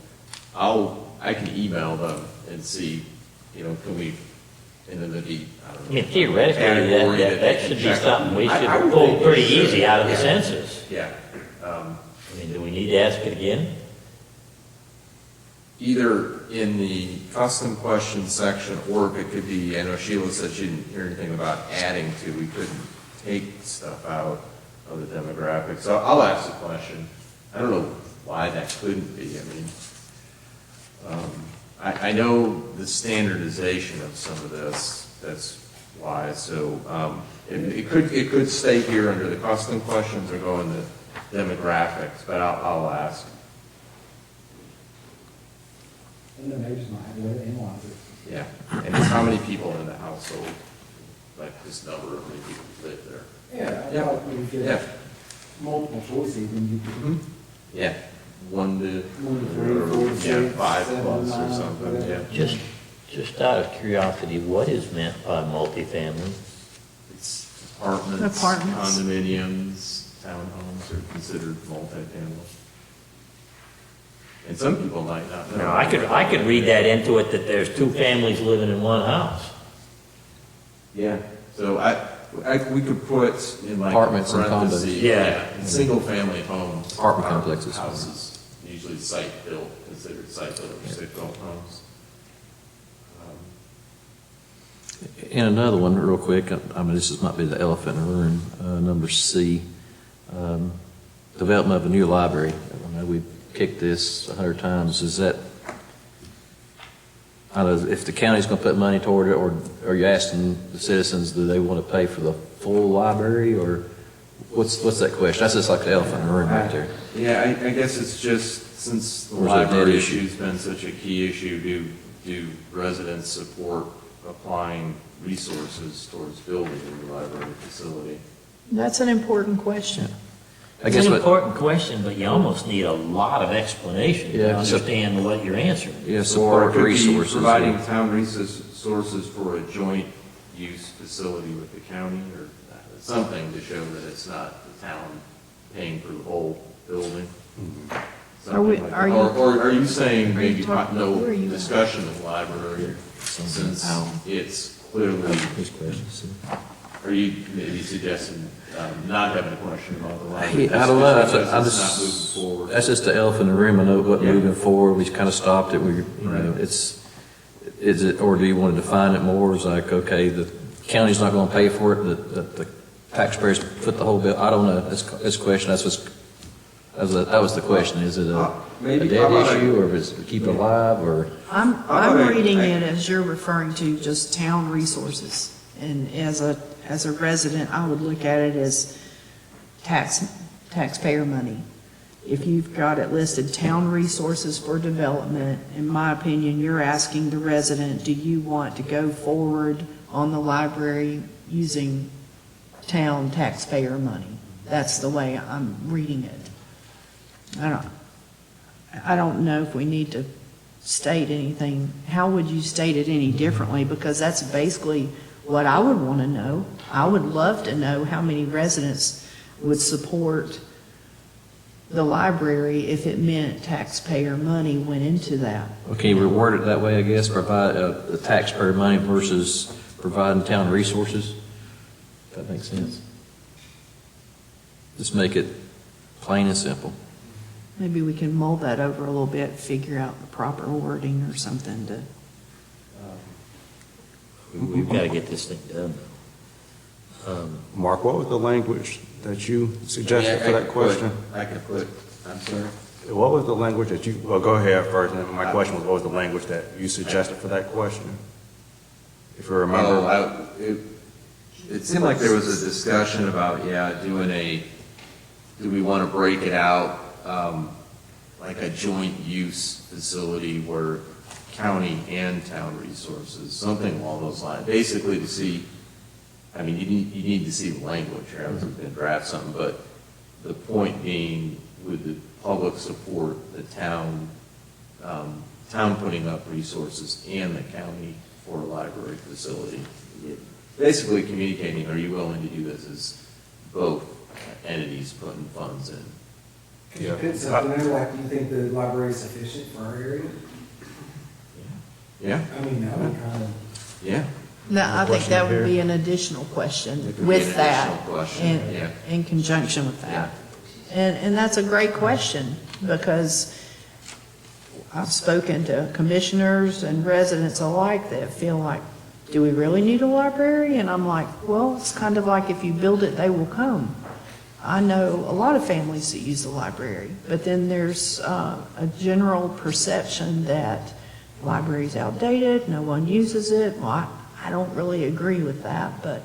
I can email them and see, can we, and then I mean, theoretically, Category that they should can be check. something we I should would pull think pretty we should. easy out of the Yeah. census. Yeah. I mean, do we need to ask it again? Either in the custom question section, or if it could be, I know Sheila said she didn't hear anything about adding to, we couldn't take stuff out of the demographics. So I'll ask the question. I don't know why that couldn't be. I mean, I know the standardization of some of this, that's why. So it could stay here under the custom questions or go in the demographics, but I'll ask. And then maybe just not have to let it analyze it. Yeah, and it's how many people in the household, like this number of many people live there. Yeah, I Yeah. thought we could Yeah. have multiple choices, and you could, Yeah, 1 to 1 to 3, 4 to 6, 5 7, plus or 9, something, yeah. whatever. Just out of curiosity, what is meant by multifamily? It's apartments, Apartments. condominiums, townhomes are considered multifamily. And some people might not know. Now, I could read that into it that there's 2 families living in one house. Yeah, so we could put in like Apartments and parentheses, condos. Yeah. and single-family homes. Apartment are complexes. Houses, usually site-built, considered site-built or stick-built homes. And another one, real quick, I mean, might be the elephant in the room, number C, development of a new library. I know we've kicked this 100 times. Is that, I don't know, if the county's going to put money toward it, or are you asking the citizens, do they want to pay for the full library, or what's that question? That's just like the elephant in the room right there. Yeah, I guess it's just, since the Or is it a dead library issue? issue's been such a key issue, do residents support applying resources towards building a new library facility? That's an important question. I It's guess an what, important question, but you almost need a lot of explanation to Yeah, so- understand what you're answering. yeah, Or it support could be resources. providing yeah. town resources for a joint use facility with the county, or something to show that it's not the town paying for the whole building. Are we- Something like are that. you- Or are you saying are you maybe talking- no where are you at? discussion of library, since it's clearly, His questions. are you maybe suggesting not having a question about the library? I don't know. Just because I it's not just, moving forward? that's just the elephant in the room. I know what Yeah. moving forward, we kind of stopped it. We, you know, Right. is it, or do you want to define it more? It's like, okay, the county's not going to pay for it, the taxpayers put the whole bill. I don't know. That's a question. That was the question. Is it a Maybe- dead how about I- issue, or is it keep it alive, or? I'm How about reading I- it as you're referring to just town resources. And as a resident, I would look at it as taxpayer money. If you've got it listed, town resources for development, in my opinion, you're asking the resident, do you want to go forward on the library using town taxpayer money? That's the way I'm reading it. I don't know if we need to state anything. How would you state it any differently? Because that's basically what I would want to know. I would love to know how many residents would support the library if it meant taxpayer money went into that. Okay, reword it that way, I guess, provide the taxpayer money versus providing town resources. If that makes sense. Just make it plain and simple. Maybe we can mull that over a little bit, figure out the proper wording or something to. We've got to get this thing done. Mark, what was the language that you suggested for that question? I could put, I'm sorry? What was the language that you, well, go ahead first, and then my question was, what was the language that you suggested for that question? If you remember. Well, it seemed like there was a discussion about, do we want to break it out, like a joint use facility where county and town resources, something along those lines, basically to see, I mean, you need to see the language, right? I was going to draft something, but the point being, would the public support the town putting up resources and the county for a library facility? Basically communicating, are you willing to do this as both entities putting funds in? Could you put something there, like, do you think the library is sufficient for our area? Yeah, I mean, that would kind of, yeah. No, I think question that would here. be an additional question It could be with an that. additional question, yeah. In conjunction with that. And that's a great question, because I've spoken to commissioners and residents alike that feel like, do we really need a library? And I'm like, well, it's kind of like if you build it, they will come. I know a lot of families that use the library, but then there's a general perception that the library's outdated, no one uses it. Well, I don't really agree with that, but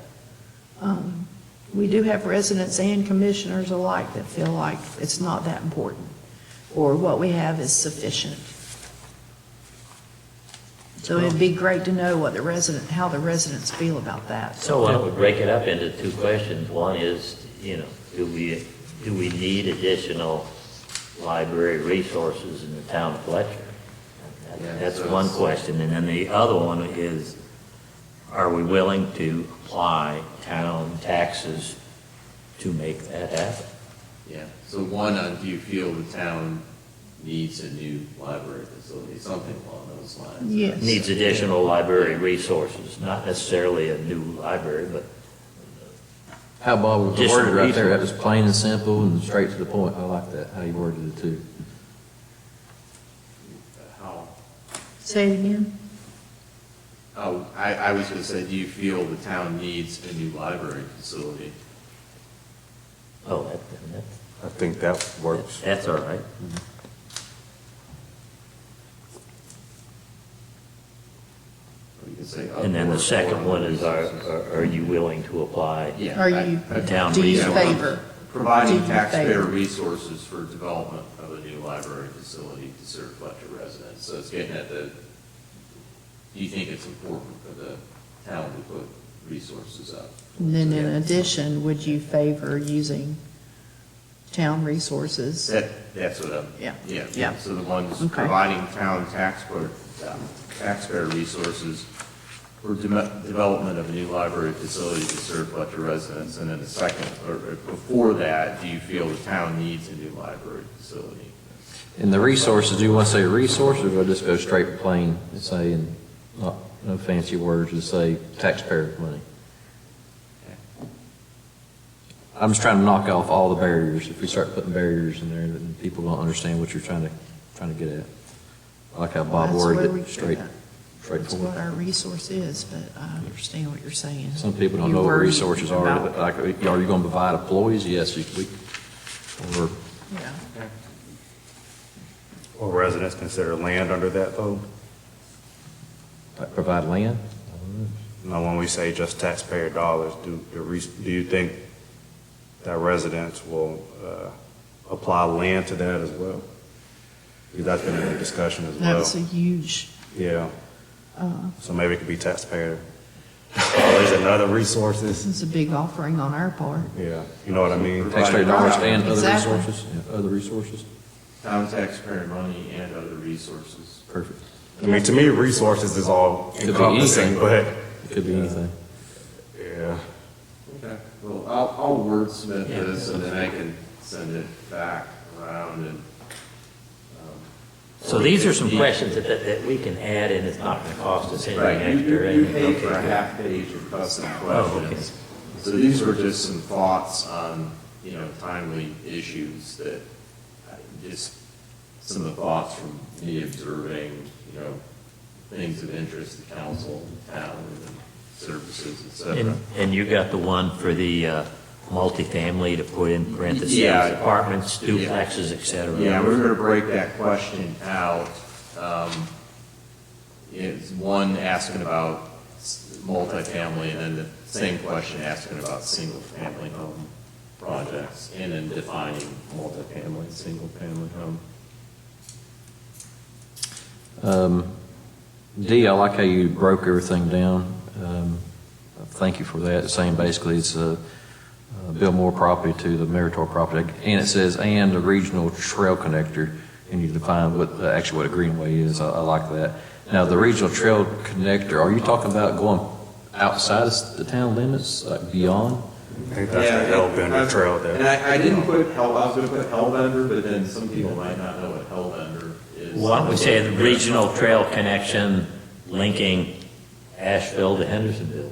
we do have residents and commissioners alike that feel like it's not that important, or what we have is sufficient. So it'd be great to know what how the residents feel about that. So why don't we break it up into two questions? One is, do we need additional library resources in the town of Fletcher? Yeah, That's so one it's- question. And then the other one is, are we willing to apply town taxes to make that happen? Yeah, so one, do you feel the town needs a new library facility, something along those lines? Yes. Needs additional library resources, not necessarily a new library, but How Bob was Additional worded right there, that resources. was plain and simple and straight to the point. I like that, how you worded it too. How, Say it again? Oh, I was gonna say, do you feel the town needs a new library facility? Oh, I think that works. that's all right. Or you could say And then the upward second one is, resources. are you willing to apply? Yeah, Are you, A town do you resource. favor? Do Providing you taxpayer favor? resources for development of a new library facility to serve Fletcher residents. So it's getting at the, do you think it's important for the town to put resources up? And then in addition, would you favor using town resources? That's what I'm. Yeah. Yeah. Yeah. So the ones Okay. providing town taxpayer resources for development of a new library facility to serve Fletcher residents. And then the second, or before that, do you feel the town needs a new library facility? And the resources, do you want to say resources, or do I just go straight plain and say, and not, no fancy words, just say taxpayer money? I'm just trying to knock off all the barriers. If we start putting barriers in there, then people don't understand what you're trying to get at. I like how Bob That's worded where it That's straightforward. what our resource is, but I understand what you're saying. Some people don't You know what worry resources are. about- Like, are you going to provide employees? Yes, or Yeah. Or residents consider land under that though? provide land? Now, when we say just taxpayer dollars, do you think that residents will apply land to that as well? Because that's been in the discussion as well. That's a huge, Yeah. So maybe it could be taxpayer dollars and other resources. this is a big offering on our part. Yeah, you know what I mean? Taxpayer dollars and other Exactly. resources? Yeah, other resources? Town taxpayer money and other resources. Perfect. I mean, to me, resources is all Could be encompassing, anything. but, It could be anything. yeah. Okay, well, I'll wordsmith this and then I can send it back around and. So these are some questions that we can add, and it's not going to cost us anything Right, extra. you paid for a Okay. half page of custom Oh, okay. questions. So these were just some thoughts on, timely issues that, just some of the thoughts from me observing, things of interest to council, town, and services, et cetera. And you got the one for the multifamily to put in parentheses, Yeah. apartments, duplexes, et cetera. Yeah, we're gonna break that question out. It's one asking about multifamily, and then the same question asking about single-family home projects, and then defining multifamily, and single-family home. D, I like how you broke everything down. Thank you for that. Saying basically it's build more property to the Meritor property. And it says, and the regional trail connector, and you define what a greenway is. I like that. Now, the regional trail connector, are you talking about going outside of the town limits, like beyond? I think that's the Hellbender Trail there. And I didn't put I was gonna put Hellbender, but then some people might not know what Hellbender is. Why don't we say the regional trail connection linking Asheville to Hendersonville?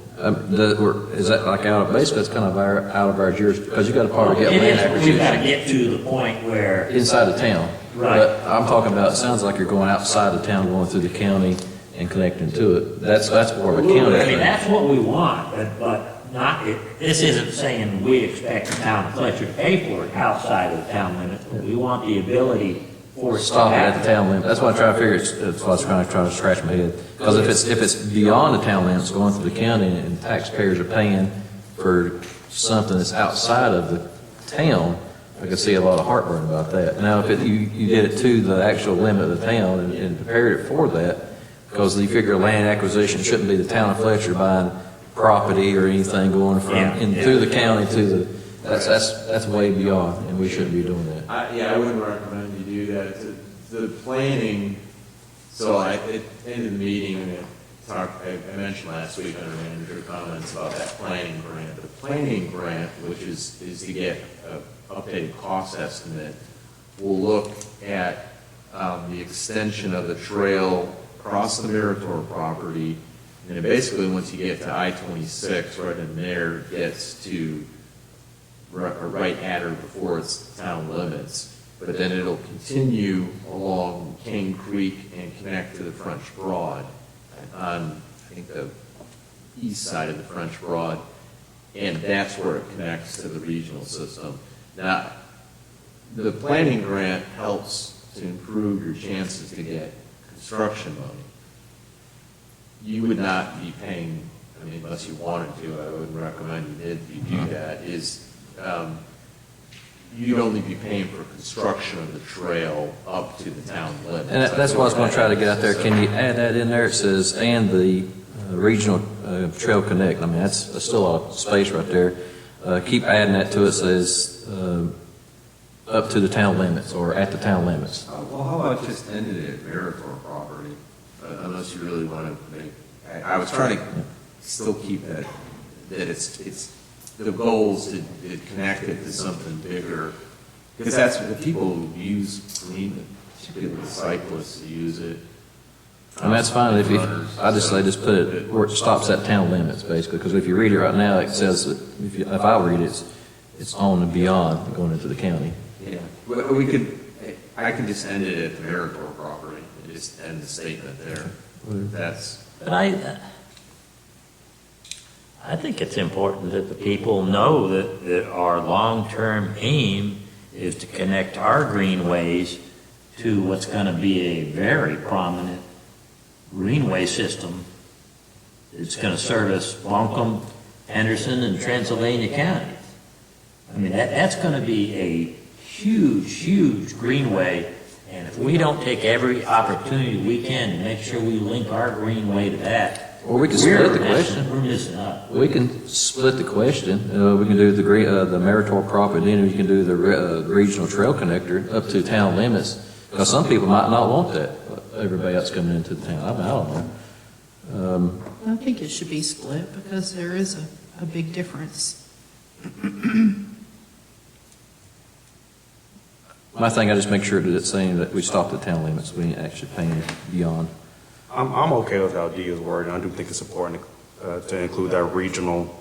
Is that like basically it's kind of out of our jurisdiction, because you got to probably get It land is, we've got to acquisition get to the point where, inside the town. Right. But I'm talking about, it sounds like you're going outside the town, going through the county and connecting to it. That's more of a county I mean, thing. that's what we want, but not, this isn't saying we expect the town of Fletcher to pay for it outside of the town limits, but we want the ability for it to Stop it at the happen. town limit. That's what I'm trying to figure. That's what I was trying to scratch my head. Because if it's beyond the town limits, going through the county, and taxpayers are paying for something that's outside of the town, I could see a lot of heartburn about that. Now, if you did it to the actual limit of the town and prepared it for that, because you figure land acquisition shouldn't be the town of Fletcher buying property or anything going from through the county to the, that's way beyond, and we shouldn't be doing that. I wouldn't recommend you do that. The planning, so at the end of the meeting, I mentioned last week under manager comments about that planning grant. The planning grant, which is to get an updated cost estimate, will look at the extension of the trail across the Meritor property, and it basically, once you get to I-26, right in there, gets to right at or before its town limits. But then it'll continue along King Creek and connect to the French Broad on, think, the east side of the French Broad, and that's where it connects to the regional system. Now, the planning grant helps to improve your chances to get construction money. You would not be paying, I mean, unless you wanted to, I wouldn't recommend you do that, you'd only be paying for construction of the trail up to the town limits. And that's what I was going to try to get out there. Can you add that in there? It says, and the regional trail connect. I mean, that's still a lot of space right there. Keep adding that to it. It says up to the town limits or at the town limits. Well, how about just ended it at Meritor property, unless you really want to make, I was trying to still keep that it's the goals to connect it to something bigger, because that's what the people who use green, particularly the cyclists who use it. And that's fine if you, Runners, I just say just put it where it stops at town limits, basically, because if you read it right now, it says that if I read it, it's on and beyond going into the county. Yeah, I could just end it at the Meritor property and just end the statement there. That's. But I think it's important that the people know that our long-term aim is to connect our greenways to what's going to be a very prominent greenway system. It's going to service Buncombe, Henderson, and Transylvania counties. I mean, that's going to be a huge, huge greenway, and if we don't take every opportunity we can to make sure we link our greenway to that, Or we can split the question. we're missing out. We can split the question. We can do the Meritor property, then we can do the regional trail connector up to town limits. Because some people might not want that, everybody else coming into the town. I don't know. I think it should be split because there is a big difference. My thing, I just make sure that it's saying that we stop at town limits. We ain't actually paying beyond. I'm okay with how D is worded. I do think it's important to include that regional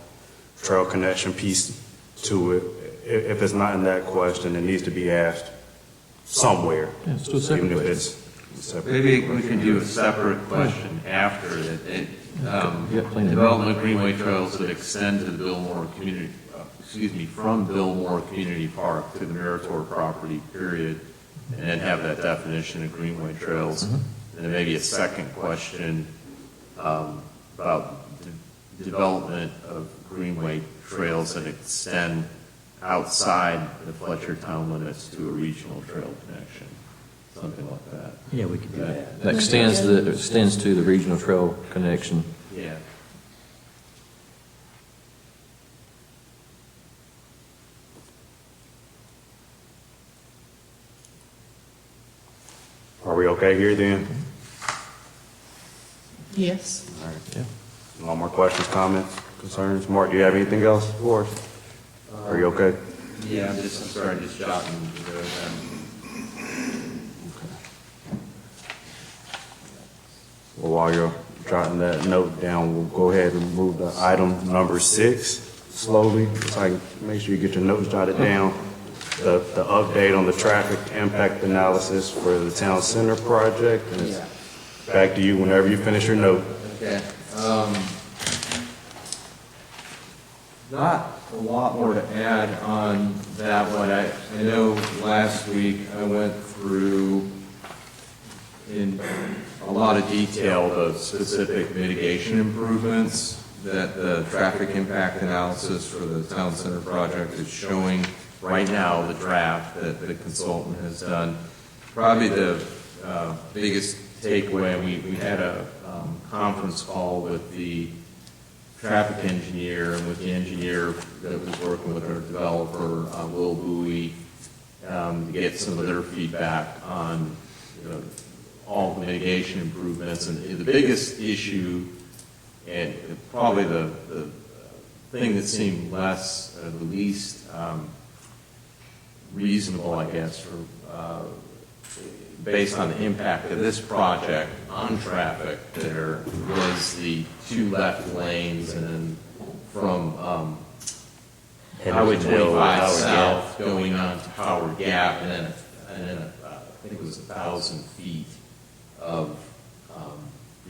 trail connection piece to it. If it's not in that question, it needs to be asked somewhere. Yeah, let's do a separate Even if question. it's separate. Maybe we can do a separate question after that. Development of greenway trails that extend to the Billmore community, from Billmore Community Park to the Meritor property, period, and then have that definition of greenway trails. And then maybe a second question about the development of greenway trails that extend outside the Fletcher town limits to a regional trail connection, something like that. Yeah, we could do that. That extends to the regional trail connection. Yeah. Are we okay here then? Yes. All right. Yeah. No more questions, comments, concerns? Mark, do you have anything else for us? Are you okay? Yeah, I'm sorry, just jotting. Well, while you're jotting that note down, we'll go ahead and move to item number 6 slowly. So I can make sure you get your notes jotted down. The update on the traffic impact analysis for the town center project. And it's back to you whenever you finish your note. Okay. Not a lot more to add on that one. I know last week I went through in a lot of detail the specific mitigation improvements that the traffic impact analysis for the town center project is showing right now, the draft that the consultant has done. Probably the biggest takeaway, we had a conference call with the traffic engineer and with the engineer that was working with our developer, Will Bowie, to get some of their feedback on all the mitigation improvements. And the biggest issue, and probably the thing that seemed the least reasonable, I guess, based on the impact of this project on traffic there, was the 2 left lanes and then from Highway 25 south going on to Howard Gap, and then I think it was 1,000 feet of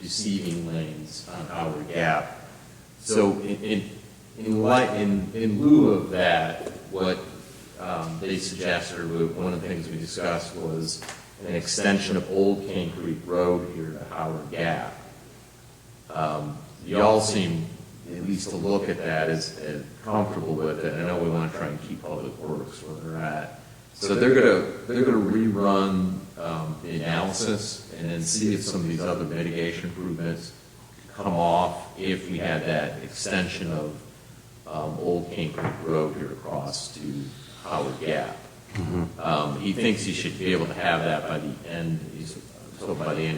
receiving lanes on Howard Gap. So in lieu of that, what they suggested, or one of the things we discussed was an extension of Old Cane Creek Road here to Howard Gap. Y'all seem, at least to look at that, as comfortable with it. I know we want to try and keep Public Works where they're at. So they're gonna rerun the analysis and then see if some of these other mitigation improvements come off if we had that extension of Old Cane Creek Road here across to Howard Gap. He thinks he should be able to have that by the end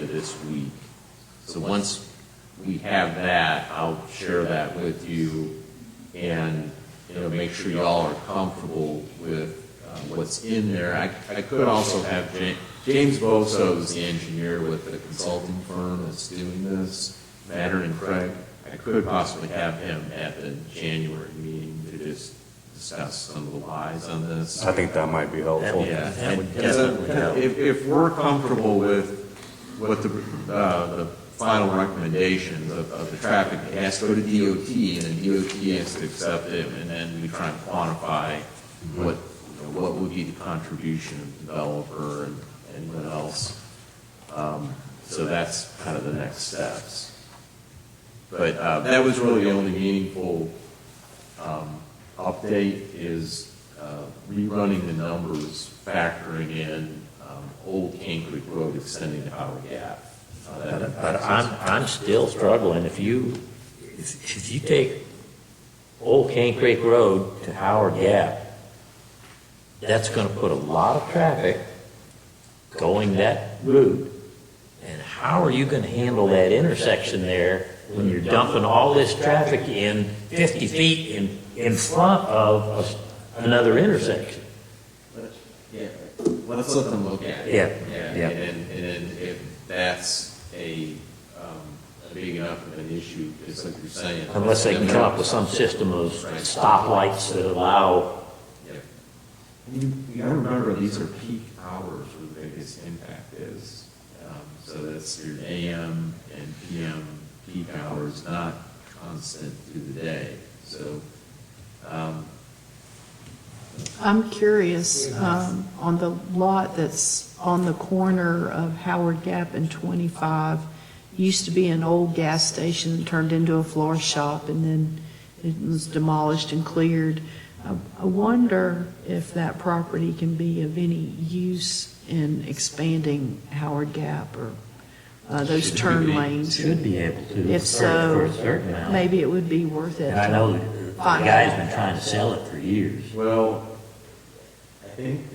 of this week. So once we have that, I'll share that with you and, make sure y'all are comfortable with what's in there. I could also have James Boso is the engineer with the consulting firm that's doing this, Matter and Craig. I could possibly have him at the January meeting to just discuss some of the whys on this. I think that might be helpful. Yeah, That would and definitely help. if we're comfortable with what the final recommendations of the traffic, it has to go to DOT, and then DOT has to accept it, and then we try and quantify what would be the contribution of the developer and anyone else. So that's kind of the next steps. But that was really the only meaningful update is rerunning the numbers, factoring in Old Cane Creek Road extending to Howard Gap. But I'm still struggling. If you take Old Cane Creek Road to Howard Gap, that's going to put a lot of traffic going that route. And how are you going to handle that intersection there when you're dumping all this traffic in 50 feet in front of another intersection? Yeah, let's let them look at it. Yeah. And then if that's a big enough of an issue, it's like you're saying. Unless they can come up with some system of stoplights that allow. You gotta remember, these are peak hours where the biggest impact is. So that's your AM and PM peak hours, not constant through the day. So, I'm curious, on the lot that's on the corner of Howard Gap and 25, used to be an old gas station, turned into a floor shop, and then it was demolished and cleared. I wonder if that property can be of any use in expanding Howard Gap or those turn lanes. Should be able to. If for so, a certain amount. maybe it would be worth it. And I know the guy's been trying to sell it for years. well, I think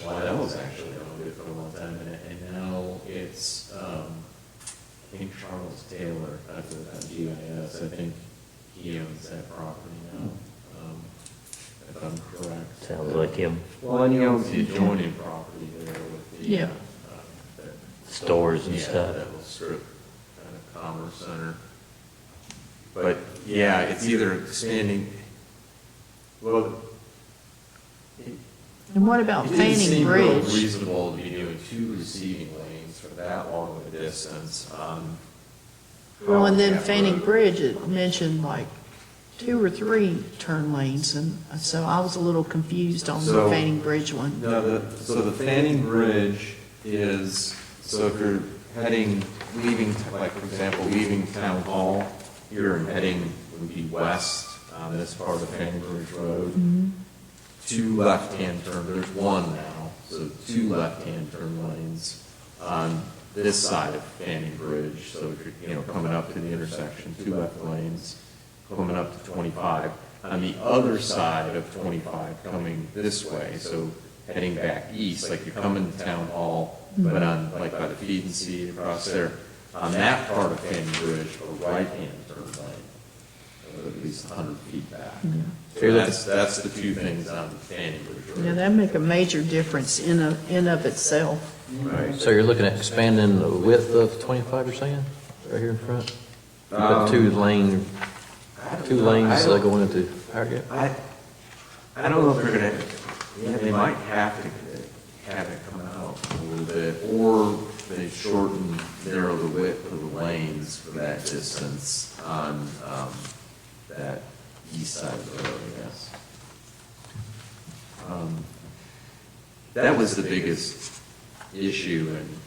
that was actually owned it for a long time, and now it's, I think Charles Taylor, that's at GIS, I think he owns that property now, if I'm correct. Sounds like him. Well, and he owns the adjoining property there with the. Yeah. Stores and Yeah, stuff. that little strip, kind of commerce center. But, yeah, it's either expanding, well, And what about it didn't Fanning seem real Bridge? reasonable to be doing 2 receiving lanes for that long of a distance on. Well, and then Howard Gap Fanning Road. Bridge, it mentioned like 2 or 3 turn lanes, and so I was a little confused on the So- Fanning Bridge one. No, so the Fanning Bridge is, so if you're leaving, like, for example, leaving Town Hall here and heading, would be west on this part of Fanning Bridge Road, 2 left-hand turn, there's 1 now, so 2 left-hand turn lanes on this side of Fanning Bridge. So if you're, coming up to the intersection, 2 left lanes, coming up to 25. On the other side of 25, coming this way, so heading back east, like you're coming to Town Hall, but on, like by the feed and seed across there, on that part of Fanning Bridge, a right-hand turn lane, at least 100 feet back. So that's the 2 things on Fanning Bridge Road. Yeah, that'd make a major difference in of itself. Right. So you're looking at expanding the width of 25, you're saying, right here in front? You got 2 lanes going into Howard Gap? I don't know if they're gonna, they might have to have it come out a little bit, or they narrow the width of the lanes distance on that east side of the road, yes. That was the biggest issue, and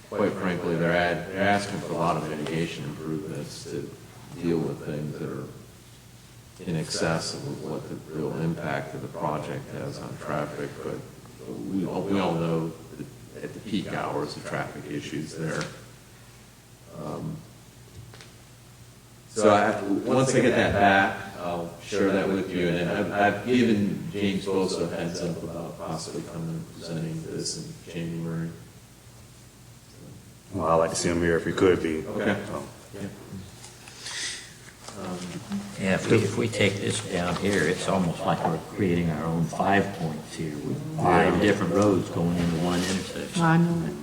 quite frankly, they're asking for a lot of mitigation improvements to deal with things that are in excess of what the real impact of the project has on traffic, but we all know that at the peak hours, the traffic issues there. Once I get that back, I'll share that with you, and then I've given James Bosa a heads up about possibly coming and presenting this in January. Well, I'd like to see him here if he could be. Okay. So, Yeah. Yeah, if we take this down here, it's almost like we're creating our own 5 points here with 5 different roads going into one intersection. I know it.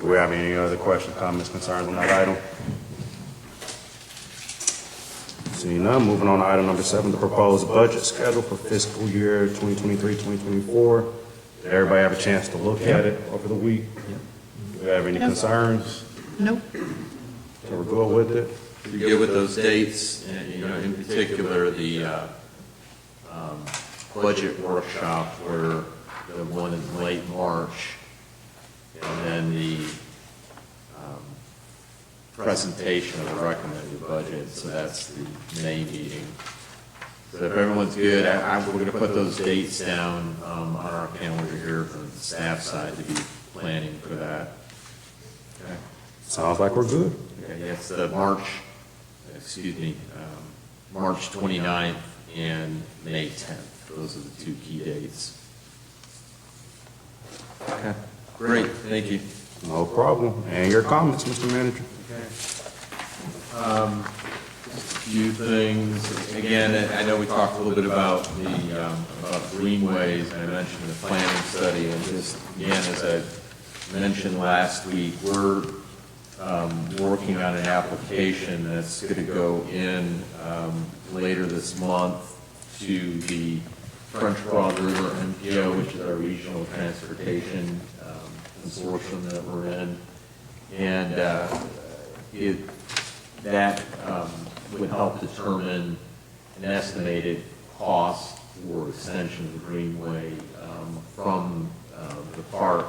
Do we have any other questions, comments, concerns on that item? Seeing none, moving on to item number 7, the proposed budget schedule for fiscal year 2023-2024. Did everybody have a chance to look at it over the week? Do we have any concerns? Nope. So we're good with it? You're good with those dates, and, in particular, the budget workshop, where the one in late March, and then the presentation of the recommended budget, so that's the May meeting. So if everyone's good, we're going to put those dates down on our calendar here from the staff side to be planning for that. Okay. Sounds like we're good. Okay, yes, the March 29th and May 10th. Those are the 2 key dates. Okay, great, thank you. No problem. And your comments, Mr. Manager? Just a few things. Again, I know we talked a little bit about about greenways, and I mentioned the planning study, and just, again, as I mentioned last week, we're working on an application that's going to go in later this month to the French Broad River MPO, which is our regional transportation consortium that we're in. And that would help determine an estimated cost for extension of the greenway from the park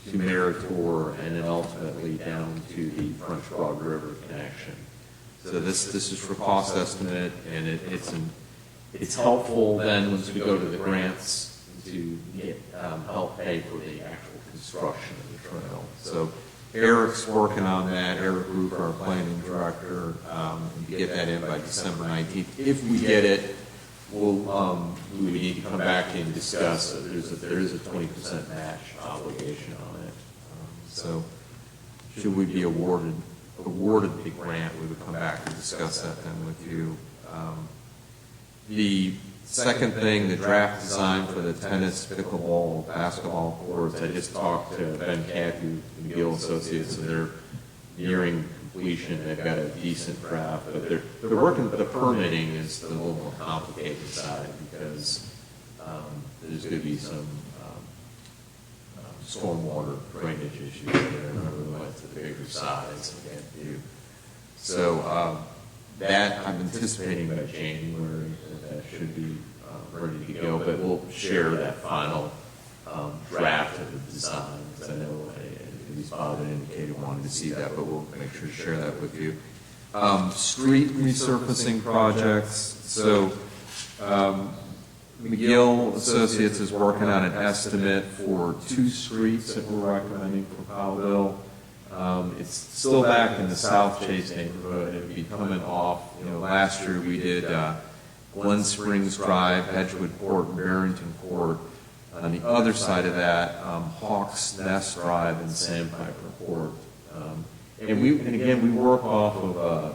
to Meritor, and then ultimately down to the French Broad River connection. So this is for cost estimate, and it's helpful then once we go to the grants to get help pay for the actual construction of the trail. So Eric's working on that. Eric Roofer, our planning director, and to get that in by December 19th. If we get it, we need to come back and discuss. There is a 20% match obligation on it. So should we be awarded the grant, we would come back and discuss that then with you. The second thing, the draft design for the tennis, pickleball, basketball courts, I just talked to Ben Cathy and Gill Associates, and they're nearing completion. They've got a decent draft, but they're working, the permitting is the little more complicated side, because there's going to be some stormwater drainage issues there, and otherwise the bigger size we can't do. So that I'm anticipating by January that should be ready to go, but we'll share that final draft of the design, because I know at least Bob had indicated wanted to see that, but we'll make sure to share that with you. Street resurfacing projects. So McGill Associates is working on an estimate for 2 streets that we're recommending for Powellville. It's still back in the South Chase neighborhood. It would be coming off, last year we did Glen Springs Drive, Edgewood Court, and Barrington Court. On the other side of that, Hawks Nest Drive and Sandpiper Court. And again, we work off of a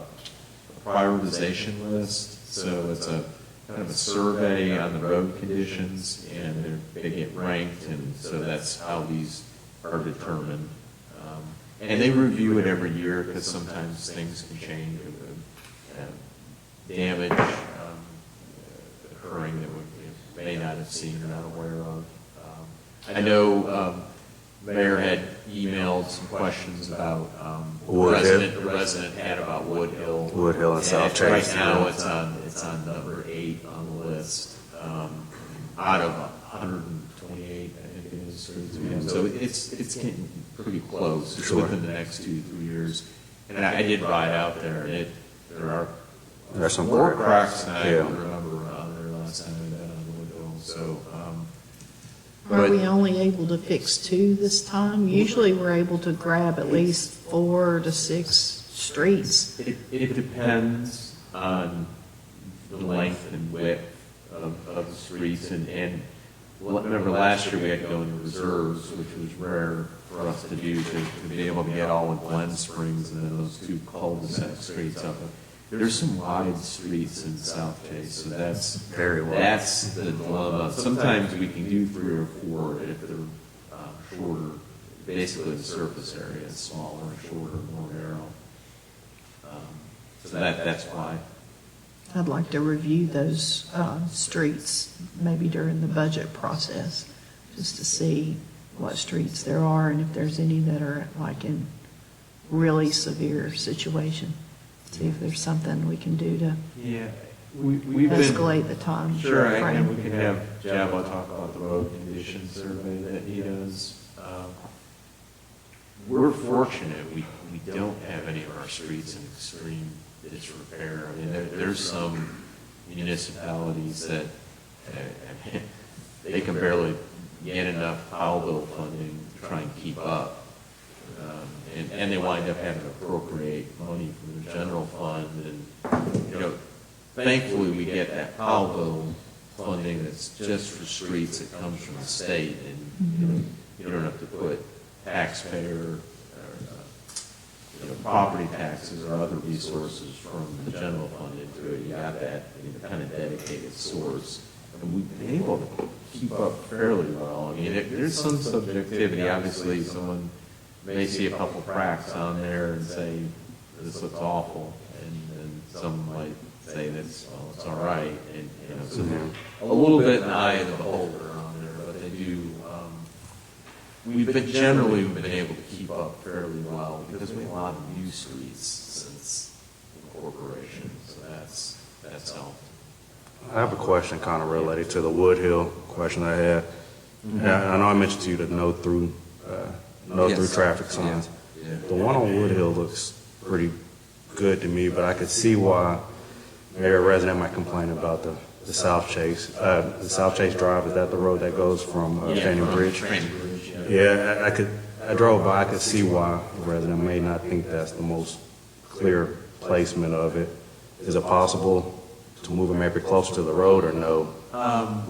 prioritization list, so it's a kind of a survey on the road conditions, and they get ranked, and so that's how these are determined. And they review it every year, because sometimes things can change, damage occurring that we may not have seen or not aware of. I know Mayor had emailed some questions about, Wood Hill. the resident had about Wood Hill. Wood Hill and South Chase. Right now, it's on number 8 on the list, out of 128, I think it is, streets we have. So it's getting pretty close. It's Sure. within the next 2-3 years. And I did ride out there, and There's some more cracks than I Yeah. remember on there last time I got on Wood Hill, so, Are but- we only able to fix 2 this time? Usually we're able to grab at least 4 to 6 streets. It depends on the length and width of the streets, and remember last year we had to go into reserves, which was rare for us to do, to be able to get all of Glen Springs and then those 2 cul-de-sac streets up. There's some wide streets in South Chase, so that's that's the dilemma. Sometimes we can do 3 or 4 if they're shorter. Basically, the surface area is smaller, shorter, more narrow. So that's why. I'd like to review those streets maybe during the budget process, just to see what streets there are and if there's any that are like in really severe situation. See if there's something we can do to Yeah, we've been. escalate the time Sure, and we frame. can have Jabba talk about the road condition survey that he does. We're fortunate, we don't have any of our streets in extreme disrepair. I mean, there's some municipalities that, they can barely get enough Powell bill funding to try and keep up. And they wind up having to appropriate money from the general fund, and, you know, thankfully, we get that Powell bill funding that's just for streets that comes from the state, and you don't have to put taxpayer or, property taxes or other resources from the general fund into it. You got that kind of dedicated source, and we've been able to keep up fairly well. I mean, there's some subjectivity. Obviously, someone may see a couple cracks on there and say, this looks awful, and some might say that's, well, it's all right, and, so a little bit in the eye of the beholder on there, but they do, we've been able to keep up fairly well, because we have a lot of new streets since incorporation, so that's helped. I have a question kind of related to the Wood Hill question I had. I know I mentioned to you the no through Yes. traffic signs. Yeah. The one on Wood Hill looks pretty good to me, but I could see why maybe a resident might complain about the South Chase. The South Chase Drive, is that the road that goes from Fanning Bridge? Fanning Bridge, yeah. Yeah, I drove by, I could see why a resident may not think that's the most clear placement of it. Is it possible to move it maybe closer to the road, or no?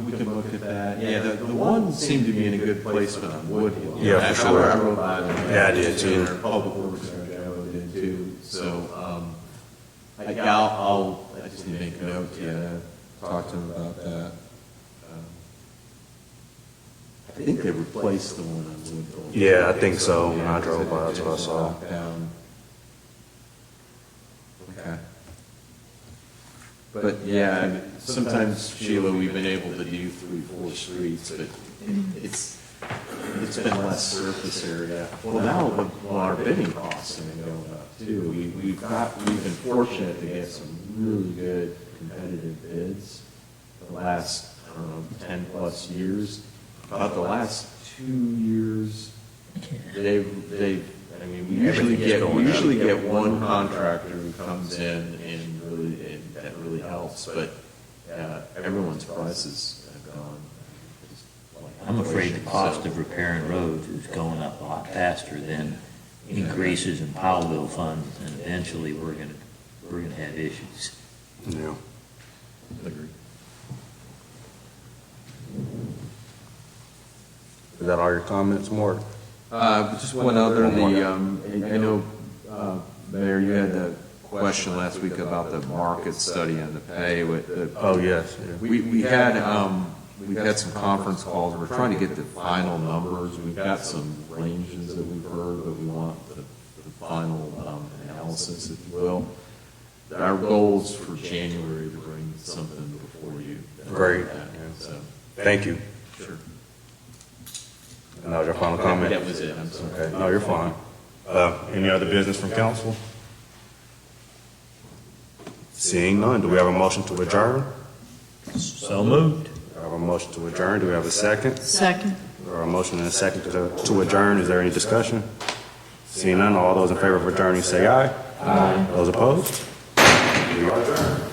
We can look at that. Yeah, the one seemed to be in a good placement on Wood Hill. Yeah, for sure. I rode by there. Yeah, I did too. And our Public Works Director did too. So, I just need to make a note to talk to him about that. I think they replaced the one on Wood Hill. Yeah, I think so. When I drove by, that's what I saw. Okay. But yeah, I mean, sometimes, Sheila, we've been able to do 3-4 streets, but it's been less surface area. Well, now our bidding costs have been going up too. We've been fortunate to get some really good competitive bids the last, 10+ years. About the last 2 years, we usually get one contractor who comes in and that really helps, but everyone's prices have gone. I'm afraid the cost of repairing roads is going up a lot faster than increases in Powell bill funds, and eventually we're gonna have issues. Yeah. Agreed. Is that all your comments, Mark? Just one other, I know, Mayor, you had the question last week about the market study and the pay with the. Oh, yes. Yeah. We've had some conference calls, we're trying to get the final numbers, we've got some ranges that we've heard, but we want the final analysis, if you will. Our goal is for January to bring something before you. Great. So, Thank you. sure. And that was your final comment? That was it, I'm sorry. Okay, no, you're fine. Any other business from council? Seeing none, do we have a motion to adjourn? So moved. We have a motion to adjourn. Do we have a second? Second. We have a motion and a second to adjourn. Is there any discussion? Seeing none, all those in favor of adjourning say aye. Aye. Those opposed? We are adjourned.